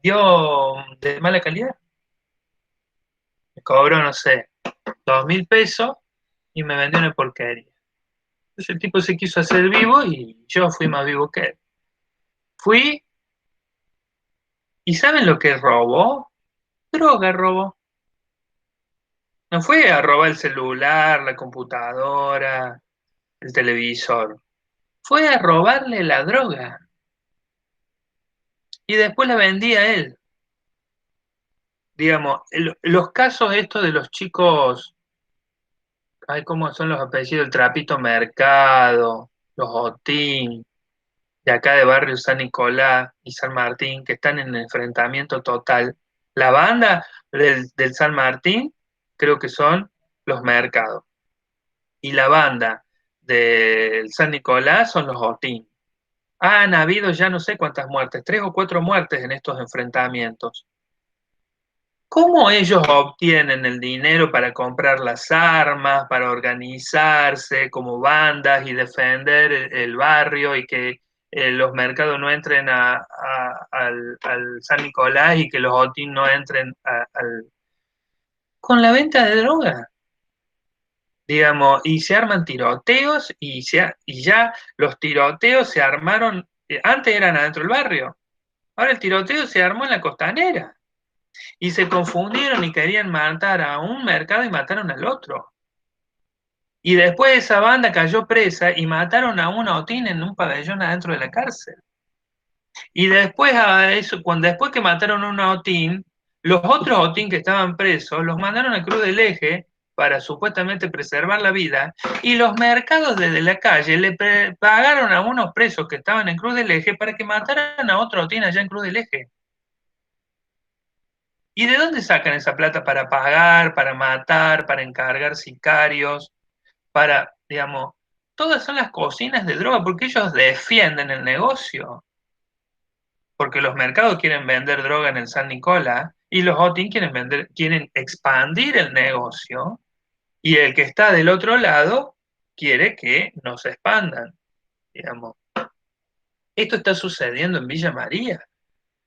dio de mala calidad. Me cobró, no sé, 2.000 pesos y me vendió una porquería. Entonces el tipo se quiso hacer vivo y yo fui más vivo que él. Fui, ¿y saben lo que robó? Droga robó. No fue a robar el celular, la computadora, el televisor. Fue a robarle la droga. Y después la vendía a él. Digamos, los casos estos de los chicos, ay, ¿cómo son los apellidos? El Trapito Mercado, los Otín, de acá de Barrio San Nicolás y San Martín, que están en enfrentamiento total. La banda del San Martín creo que son los Mercados. Y la banda del San Nicolás son los Otín. Han habido ya no sé cuántas muertes, 3 o 4 muertes en estos enfrentamientos. ¿Cómo ellos obtienen el dinero para comprar las armas, para organizarse como bandas y defender el barrio y que los mercados no entren al San Nicolás y que los Otín no entren con la venta de droga? Digamos, y se arman tiroteos y ya los tiroteos se armaron, antes eran adentro del barrio, ahora el tiroteo se armó en la costanera. Y se confundieron y querían matar a un mercado y mataron al otro. Y después esa banda cayó presa y mataron a un Otín en un pabellón adentro de la cárcel. Y después después que mataron a un Otín, los otros Otín que estaban presos los mandaron a Cruz del Eje para supuestamente preservar la vida, y los mercados desde la calle le pagaron a unos presos que estaban en Cruz del Eje para que mataran a otro Otín allá en Cruz del Eje. ¿Y de dónde sacan esa plata para pagar, para matar, para encargar sicarios, digamos, todas son las cocinas de droga, porque ellos defienden el negocio? Porque los mercados quieren vender droga en el San Nicolás y los Otin quieren expandir el negocio, y el que está del otro lado quiere que no se expandan, digamos. Esto está sucediendo en Villa María,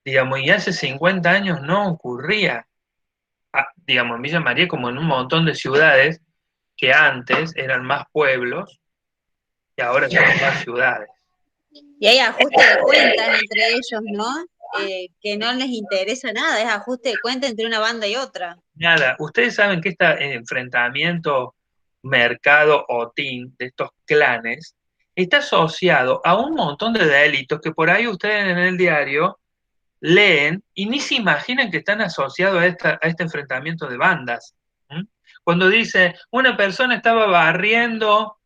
digamos, y hace 50 años no ocurría. Digamos, en Villa María, como en un montón de ciudades que antes eran más pueblos y ahora son más ciudades. Y hay ajuste de cuentas entre ellos, ¿no? Que no les interesa nada, es ajuste de cuenta entre una banda y otra. Nada, ustedes saben que este enfrentamiento mercado-otín de estos clanes está asociado a un montón de delitos que por ahí ustedes en el diario leen y ni se imaginan que están asociados a este enfrentamiento de bandas. Cuando dice, una persona estaba barriendo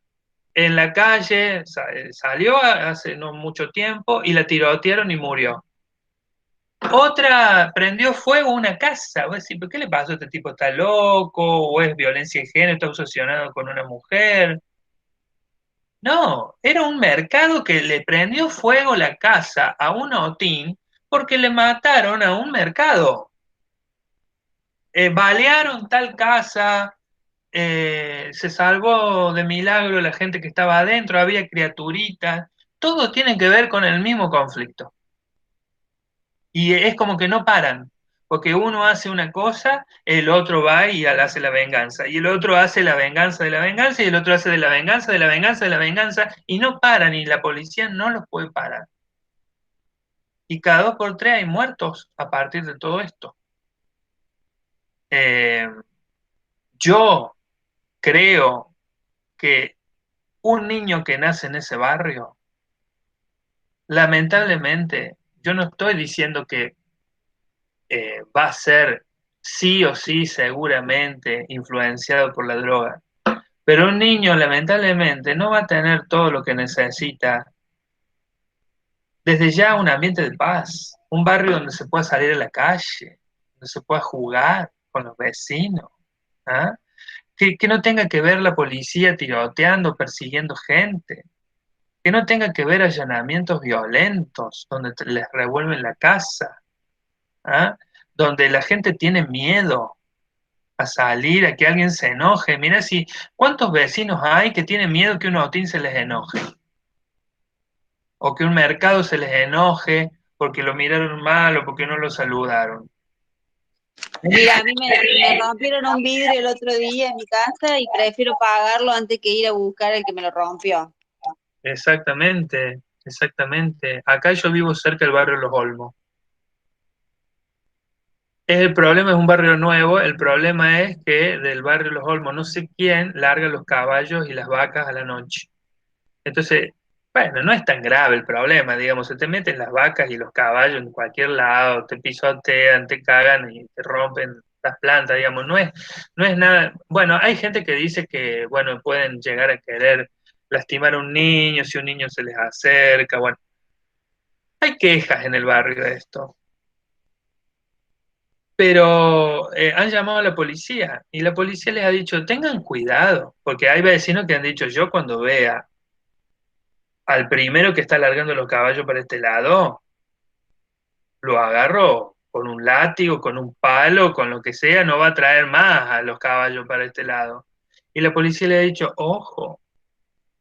en la calle, salió hace no mucho tiempo y la tirotearon y murió. Otra prendió fuego a una casa. Vos decís, ¿pero qué le pasó a este tipo? ¿Está loco? ¿O es violencia de género? ¿Está obsesionado con una mujer? No, era un mercado que le prendió fuego la casa a un otín porque le mataron a un mercado. Balearon tal casa, se salvó de milagro la gente que estaba adentro, había criaturitas, todo tiene que ver con el mismo conflicto. Y es como que no paran, porque uno hace una cosa, el otro va y hace la venganza, y el otro hace la venganza de la venganza, y el otro hace de la venganza, de la venganza, de la venganza, y no paran, y la policía no los puede parar. Y cada 2 por 3 hay muertos a partir de todo esto. Yo creo que un niño que nace en ese barrio, lamentablemente, yo no estoy diciendo que va a ser sí o sí seguramente influenciado por la droga, pero un niño lamentablemente no va a tener todo lo que necesita. Desde ya un ambiente de paz, un barrio donde se pueda salir a la calle, donde se pueda jugar con los vecinos, ¿ah? Que no tenga que ver la policía tiroteando, persiguiendo gente, que no tenga que ver allanamientos violentos donde les revuelven la casa, ¿ah? Donde la gente tiene miedo a salir, a que alguien se enoje. Mira si, ¿cuántos vecinos hay que tienen miedo que un otín se les enoje? O que un mercado se les enoje porque lo miraron mal o porque no lo saludaron. Mira, a mí me rompieron un vidrio el otro día en mi casa y prefiero pagarlo antes que ir a buscar el que me lo rompió. Exactamente, exactamente. Acá yo vivo cerca del barrio Los Olmos. El problema es un barrio nuevo, el problema es que del barrio Los Olmos no sé quién larga los caballos y las vacas a la noche. Entonces, bueno, no es tan grave el problema, digamos, se te meten las vacas y los caballos en cualquier lado, te pisotean, te cagan y te rompen las plantas, digamos, no es nada. Bueno, hay gente que dice que, bueno, pueden llegar a querer lastimar a un niño si un niño se les acerca, bueno, hay quejas en el barrio de esto. Pero han llamado a la policía y la policía les ha dicho, tengan cuidado, porque hay vecinos que han dicho, yo cuando vea al primero que está largando los caballos para este lado, lo agarro con un látigo, con un palo, con lo que sea, no va a traer más a los caballos para este lado. Y la policía le ha dicho, ojo,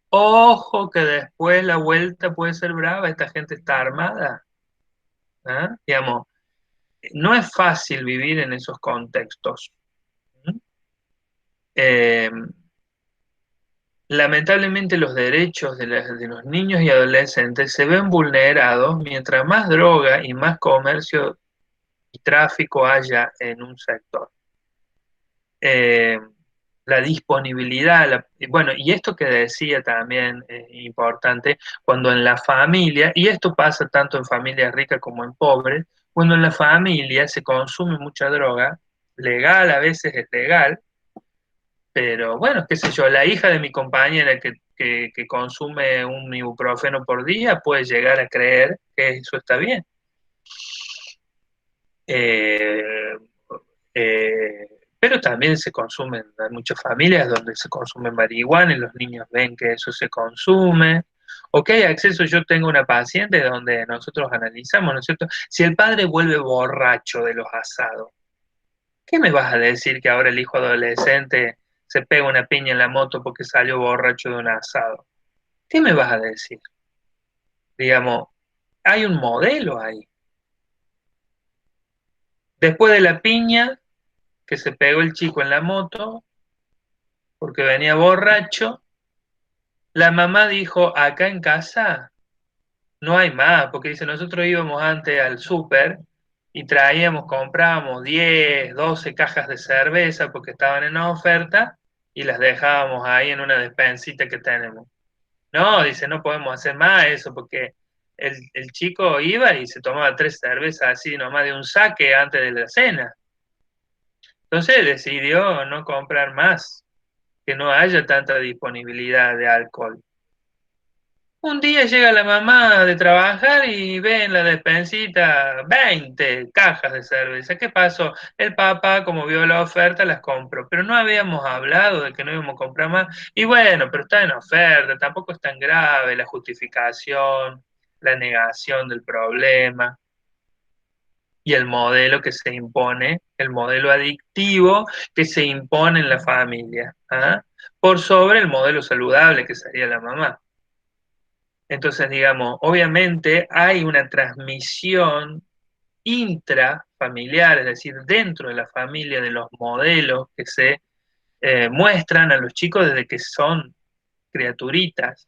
ojo, que después la vuelta puede ser brava, esta gente está armada. ¿Ah? Digamos, no es fácil vivir en esos contextos. ¿Mm? Eh, Lamentablemente los derechos de los niños y adolescentes se ven vulnerados mientras más droga y más comercio y tráfico haya en un sector. Eh, la disponibilidad, bueno, y esto que decía también es importante, cuando en la familia, y esto pasa tanto en familias ricas como en pobres, cuando en la familia se consume mucha droga, legal, a veces es legal, pero bueno, qué sé yo, la hija de mi compañera que consume un ibuprofeno por día puede llegar a creer que eso está bien. Eh, eh, pero también se consumen, hay muchas familias donde se consume marihuana y los niños ven que eso se consume. Ok, acceso, yo tengo una paciente donde nosotros analizamos, ¿no es cierto? Si el padre vuelve borracho de los asados, ¿qué me vas a decir que ahora el hijo adolescente se pega una piña en la moto porque salió borracho de un asado? ¿Qué me vas a decir? Digamos, hay un modelo ahí. Después de la piña que se pegó el chico en la moto, porque venía borracho, la mamá dijo, acá en casa no hay más, porque dice, nosotros íbamos antes al súper y traíamos, comprábamos 10, 12 cajas de cerveza porque estaban en oferta y las dejábamos ahí en una despensita que tenemos. No, dice, no podemos hacer más eso porque el chico iba y se tomaba 3 cervezas así nomás de un saque antes de la cena. Entonces decidió no comprar más. que no haya tanta disponibilidad de alcohol. Un día llega la mamá de trabajar y ve en la despensita 20 cajas de cerveza. ¿Qué pasó? El papá, como vio la oferta, las compró. Pero no habíamos hablado de que no íbamos a comprar más. Y bueno, pero está en oferta, tampoco es tan grave la justificación, la negación del problema y el modelo que se impone, el modelo adictivo que se impone en la familia, ¿ah? Por sobre el modelo saludable que sería la mamá. Entonces, digamos, obviamente hay una transmisión intrafamiliar, es decir, dentro de la familia, de los modelos que se muestran a los chicos desde que son criaturitas.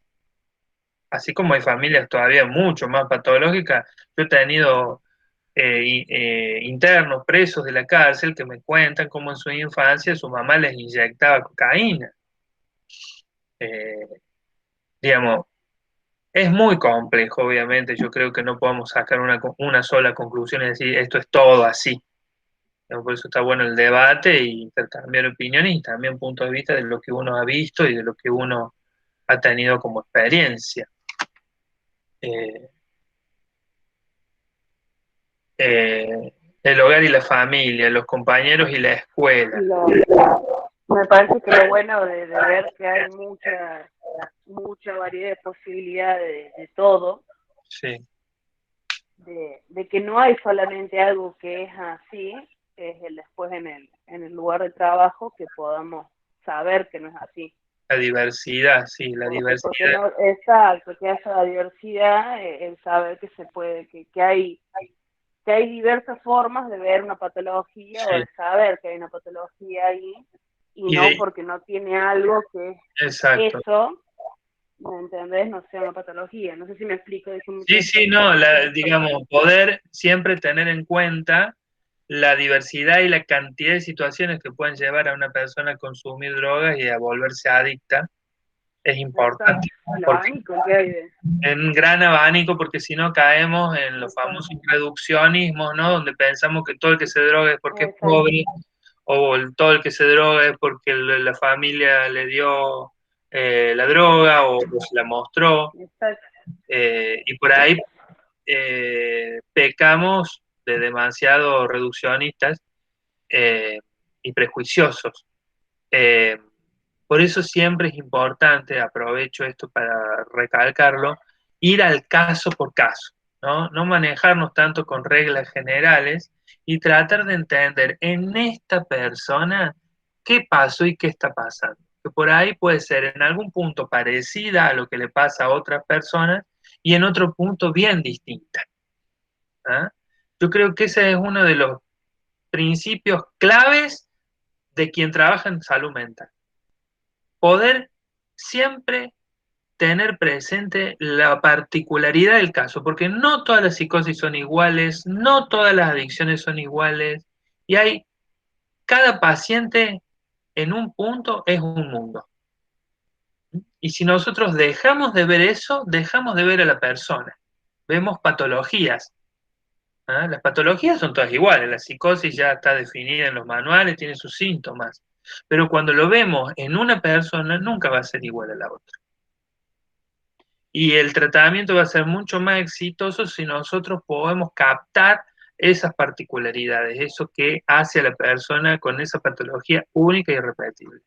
Así como hay familias todavía mucho más patológicas, yo he tenido internos presos de la cárcel que me cuentan cómo en su infancia su mamá les inyectaba cocaína. Eh, digamos, es muy complejo, obviamente. Yo creo que no podemos sacar una sola conclusión y decir esto es todo así. Por eso está bueno el debate y intercambiar opiniones y también puntos de vista de lo que uno ha visto y de lo que uno ha tenido como experiencia. Eh, el hogar y la familia, los compañeros y la escuela. Me parece que lo bueno de ver que hay mucha variedad de posibilidades de todo, Sí, de que no hay solamente algo que es así, es el después en el lugar de trabajo que podamos saber que no es así. la diversidad, sí, la Porque diversidad. no, exacto, que haya la diversidad, el saber que se puede, que hay diversas formas de ver una patología o Sí. de saber que hay una patología ahí, y no porque no tiene algo que Exacto. eso, ¿me entendés? No sea una patología. No sé si me explico. Sí, no, digamos, poder siempre tener en cuenta la diversidad y la cantidad de situaciones que pueden llevar a una persona a consumir drogas y a volverse adicta es importante. El abanico que hay En un gran abanico, porque si no caemos en los famosos reduccionismos, ¿no? Donde pensamos que todo el que se droga es porque es pobre, o todo el que se droga es porque la familia le dio la droga o se la mostró. Y por ahí pecamos de demasiado reduccionistas y prejuiciosos. Por eso siempre es importante, aprovecho esto para recalcarlo, ir al caso por caso, ¿no? No manejarnos tanto con reglas generales y tratar de entender en esta persona qué pasó y qué está pasando. Que por ahí puede ser en algún punto parecida a lo que le pasa a otras personas y en otro punto bien distinta. ¿Ah? Yo creo que ese es uno de los principios claves de quien trabaja en salud mental. Poder siempre tener presente la particularidad del caso, porque no todas las psicosis son iguales, no todas las adicciones son iguales, y cada paciente en un punto es un mundo. Y si nosotros dejamos de ver eso, dejamos de ver a la persona. Vemos patologías. ¿Ah? Las patologías son todas iguales, la psicosis ya está definida en los manuales, tiene sus síntomas, pero cuando lo vemos en una persona nunca va a ser igual a la otra. Y el tratamiento va a ser mucho más exitoso si nosotros podemos captar esas particularidades, eso que hace a la persona con esa patología única y irrepetible.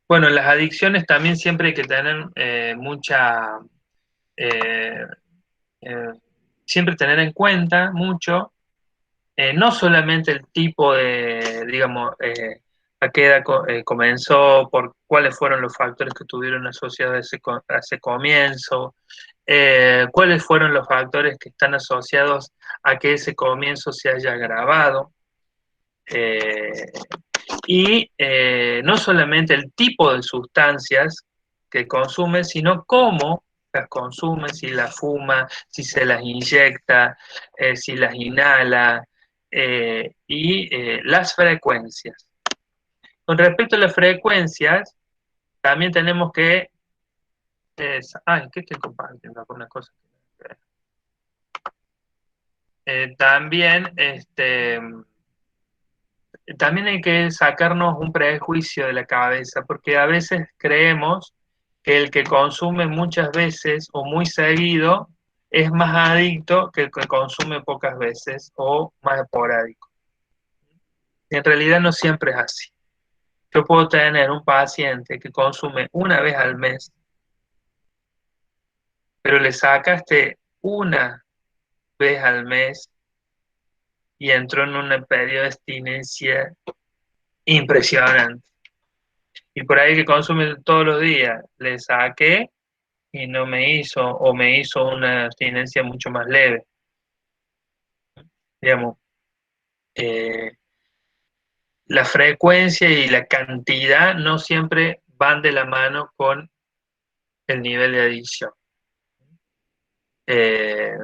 Bueno, las adicciones también siempre hay que tener eh, siempre tener en cuenta mucho, no solamente el tipo de, digamos, a qué edad comenzó, por cuáles fueron los factores que estuvieron asociados a ese comienzo, cuáles fueron los factores que están asociados a que ese comienzo se haya agravado, y no solamente el tipo de sustancias que consume, sino cómo las consume, si las fuma, si se las inyecta, si las inhala, y las frecuencias. Con respecto a las frecuencias, también tenemos que... ¿qué estoy compartiendo? Alguna cosa. también, también hay que sacarnos un prejuicio de la cabeza, porque a veces creemos que el que consume muchas veces o muy seguido es más adicto que el que consume pocas veces o más esporádico. Y en realidad no siempre es así. Yo puedo tener un paciente que consume una vez al mes, pero le sacaste una vez al mes y entró en un periodo de abstinencia impresionante. Y por ahí que consume todos los días, le saqué y no me hizo, o me hizo una abstinencia mucho más leve. Digamos, eh, la frecuencia y la cantidad no siempre van de la mano con el nivel de adicción. Eh,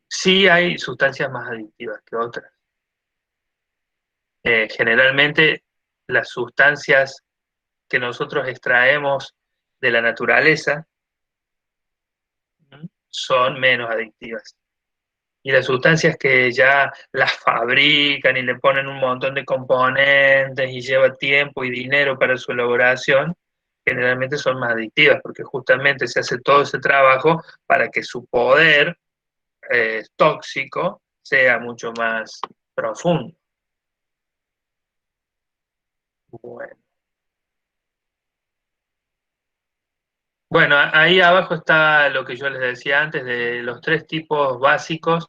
sí hay sustancias más adictivas que otras. Generalmente las sustancias que nosotros extraemos de la naturaleza son menos adictivas. Y las sustancias que ya las fabrican y le ponen un montón de componentes y lleva tiempo y dinero para su elaboración, generalmente son más adictivas, porque justamente se hace todo ese trabajo para que su poder tóxico sea mucho más profundo. Bueno. Bueno, ahí abajo está lo que yo les decía antes de los 3 tipos básicos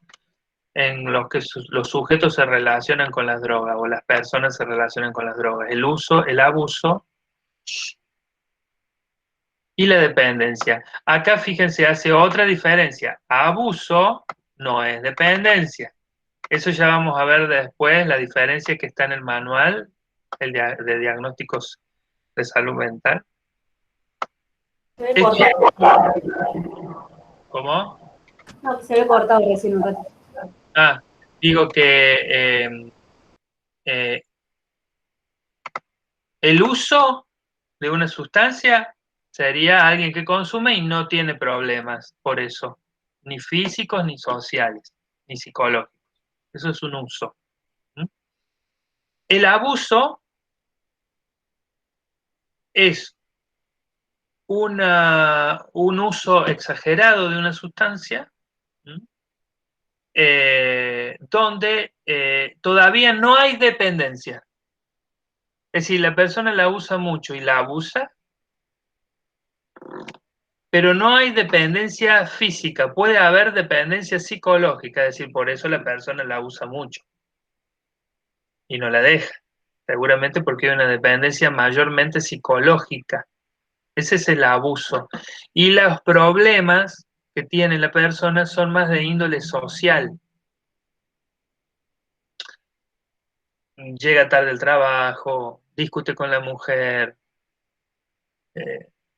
en los que los sujetos se relacionan con las drogas o las personas se relacionan con las drogas: el uso, el abuso y la dependencia. Acá fíjense, hace otra diferencia. Abuso no es dependencia. Eso ya vamos a ver después, la diferencia que está en el manual de diagnósticos de salud mental. Se ve cortado. ¿Cómo? No, se ve cortado recién un ratito. Digo que el uso de una sustancia sería alguien que consume y no tiene problemas por eso, ni físicos, ni sociales, ni psicológicos. Eso es un uso. El abuso es un uso exagerado de una sustancia, donde todavía no hay dependencia. Es decir, la persona la usa mucho y la abusa, pero no hay dependencia física. Puede haber dependencia psicológica, es decir, por eso la persona la usa mucho y no la deja. Seguramente porque hay una dependencia mayormente psicológica. Ese es el abuso. Y los problemas que tiene la persona son más de índole social. Llega tarde al trabajo, discute con la mujer,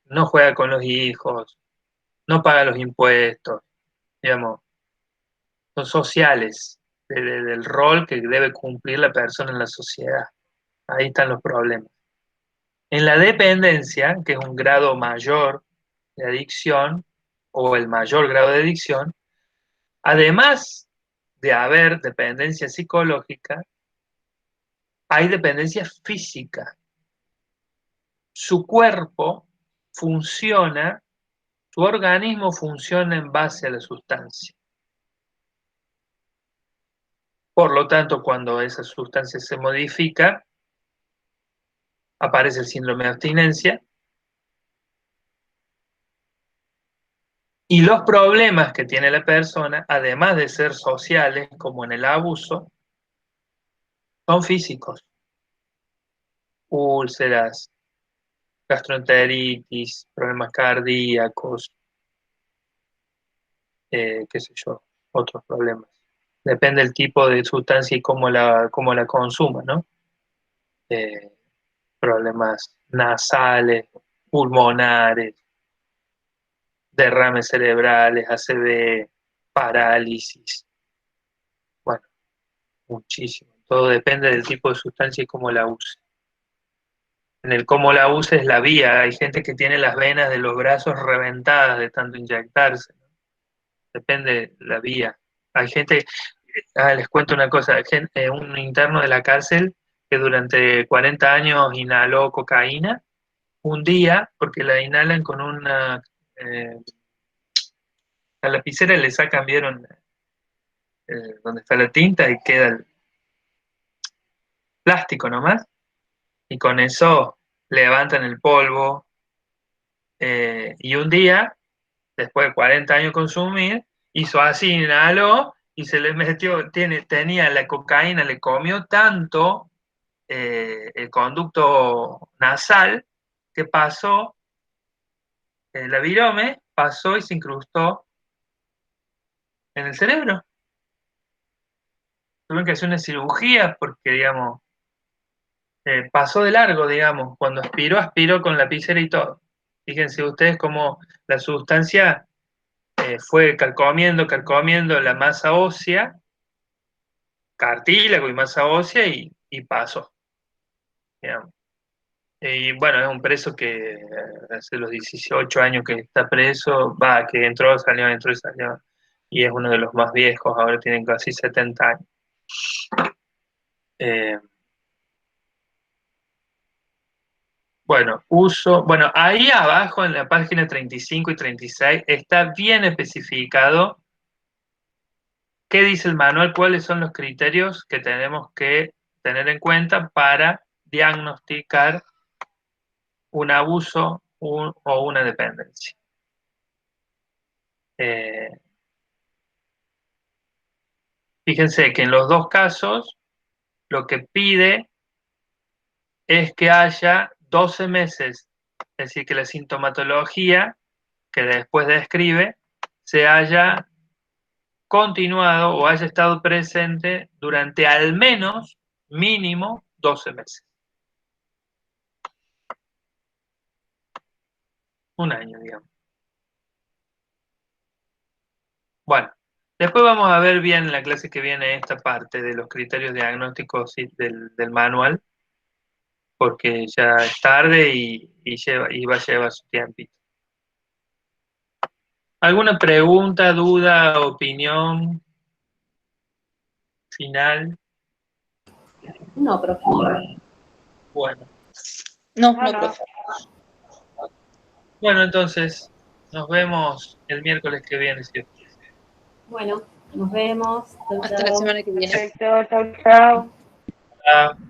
no juega con los hijos, no paga los impuestos, digamos, son sociales, del rol que debe cumplir la persona en la sociedad. Ahí están los problemas. En la dependencia, que es un grado mayor de adicción, o el mayor grado de adicción, además de haber dependencia psicológica, hay dependencia física. Su cuerpo funciona, su organismo funciona en base a la sustancia. Por lo tanto, cuando esa sustancia se modifica, aparece el síndrome de abstinencia. Y los problemas que tiene la persona, además de ser sociales, como en el abuso, son físicos. Úlceras, gastroenteritis, problemas cardíacos, qué sé yo, otros problemas. Depende del tipo de sustancia y cómo la consuma, ¿no? Problemas nasales, pulmonares, derrames cerebrales, ACV, parálisis. Bueno, muchísimo. Todo depende del tipo de sustancia y cómo la use. En el cómo la use es la vía. Hay gente que tiene las venas de los brazos reventadas de tanto inyectarse, ¿no? Depende de la vía Hay gente, les cuento una cosa, un interno de la cárcel que durante 40 años inhaló cocaína, un día, porque la inhalan con una... a la lapicera le sacan, vieron, donde está la tinta y queda el plástico nomás, y con eso levantan el polvo, y un día, después de 40 años consumir, hizo así, inhaló, y se le metió, tenía la cocaína, le comió tanto el conducto nasal, que pasó, la virome, pasó y se incrustó en el cerebro. Tuvieron que hacer una cirugía porque, digamos, pasó de largo, digamos. Cuando aspiró, aspiró con lapicera y todo. Fíjense ustedes cómo la sustancia fue carcomiendo la masa ósea, cartílago y masa ósea, y pasó, digamos. Y bueno, es un preso que hace los 18 años que está preso, que entró y salió, y es uno de los más viejos, ahora tienen casi 70 años. Bueno, ahí abajo en la página 35 y 36 está bien especificado qué dice el manual, cuáles son los criterios que tenemos que tener en cuenta para diagnosticar un abuso o una dependencia. Fíjense que en los dos casos lo que pide es que haya 12 meses, es decir, que la sintomatología que después describe se haya continuado o haya estado presente durante al menos mínimo 12 meses. Un año, digamos. Bueno, después vamos a ver bien en la clase que viene esta parte de los criterios diagnósticos del manual, porque ya es tarde y va a llevar su tiempito. ¿Alguna pregunta, duda, opinión final? No, profe. Bueno. No, No, no. profe. Bueno, entonces, nos vemos el miércoles que viene, ¿sí? Bueno, nos vemos. Chau, Hasta la chau. semana que viene. Perfecto, chau, chau. Chao.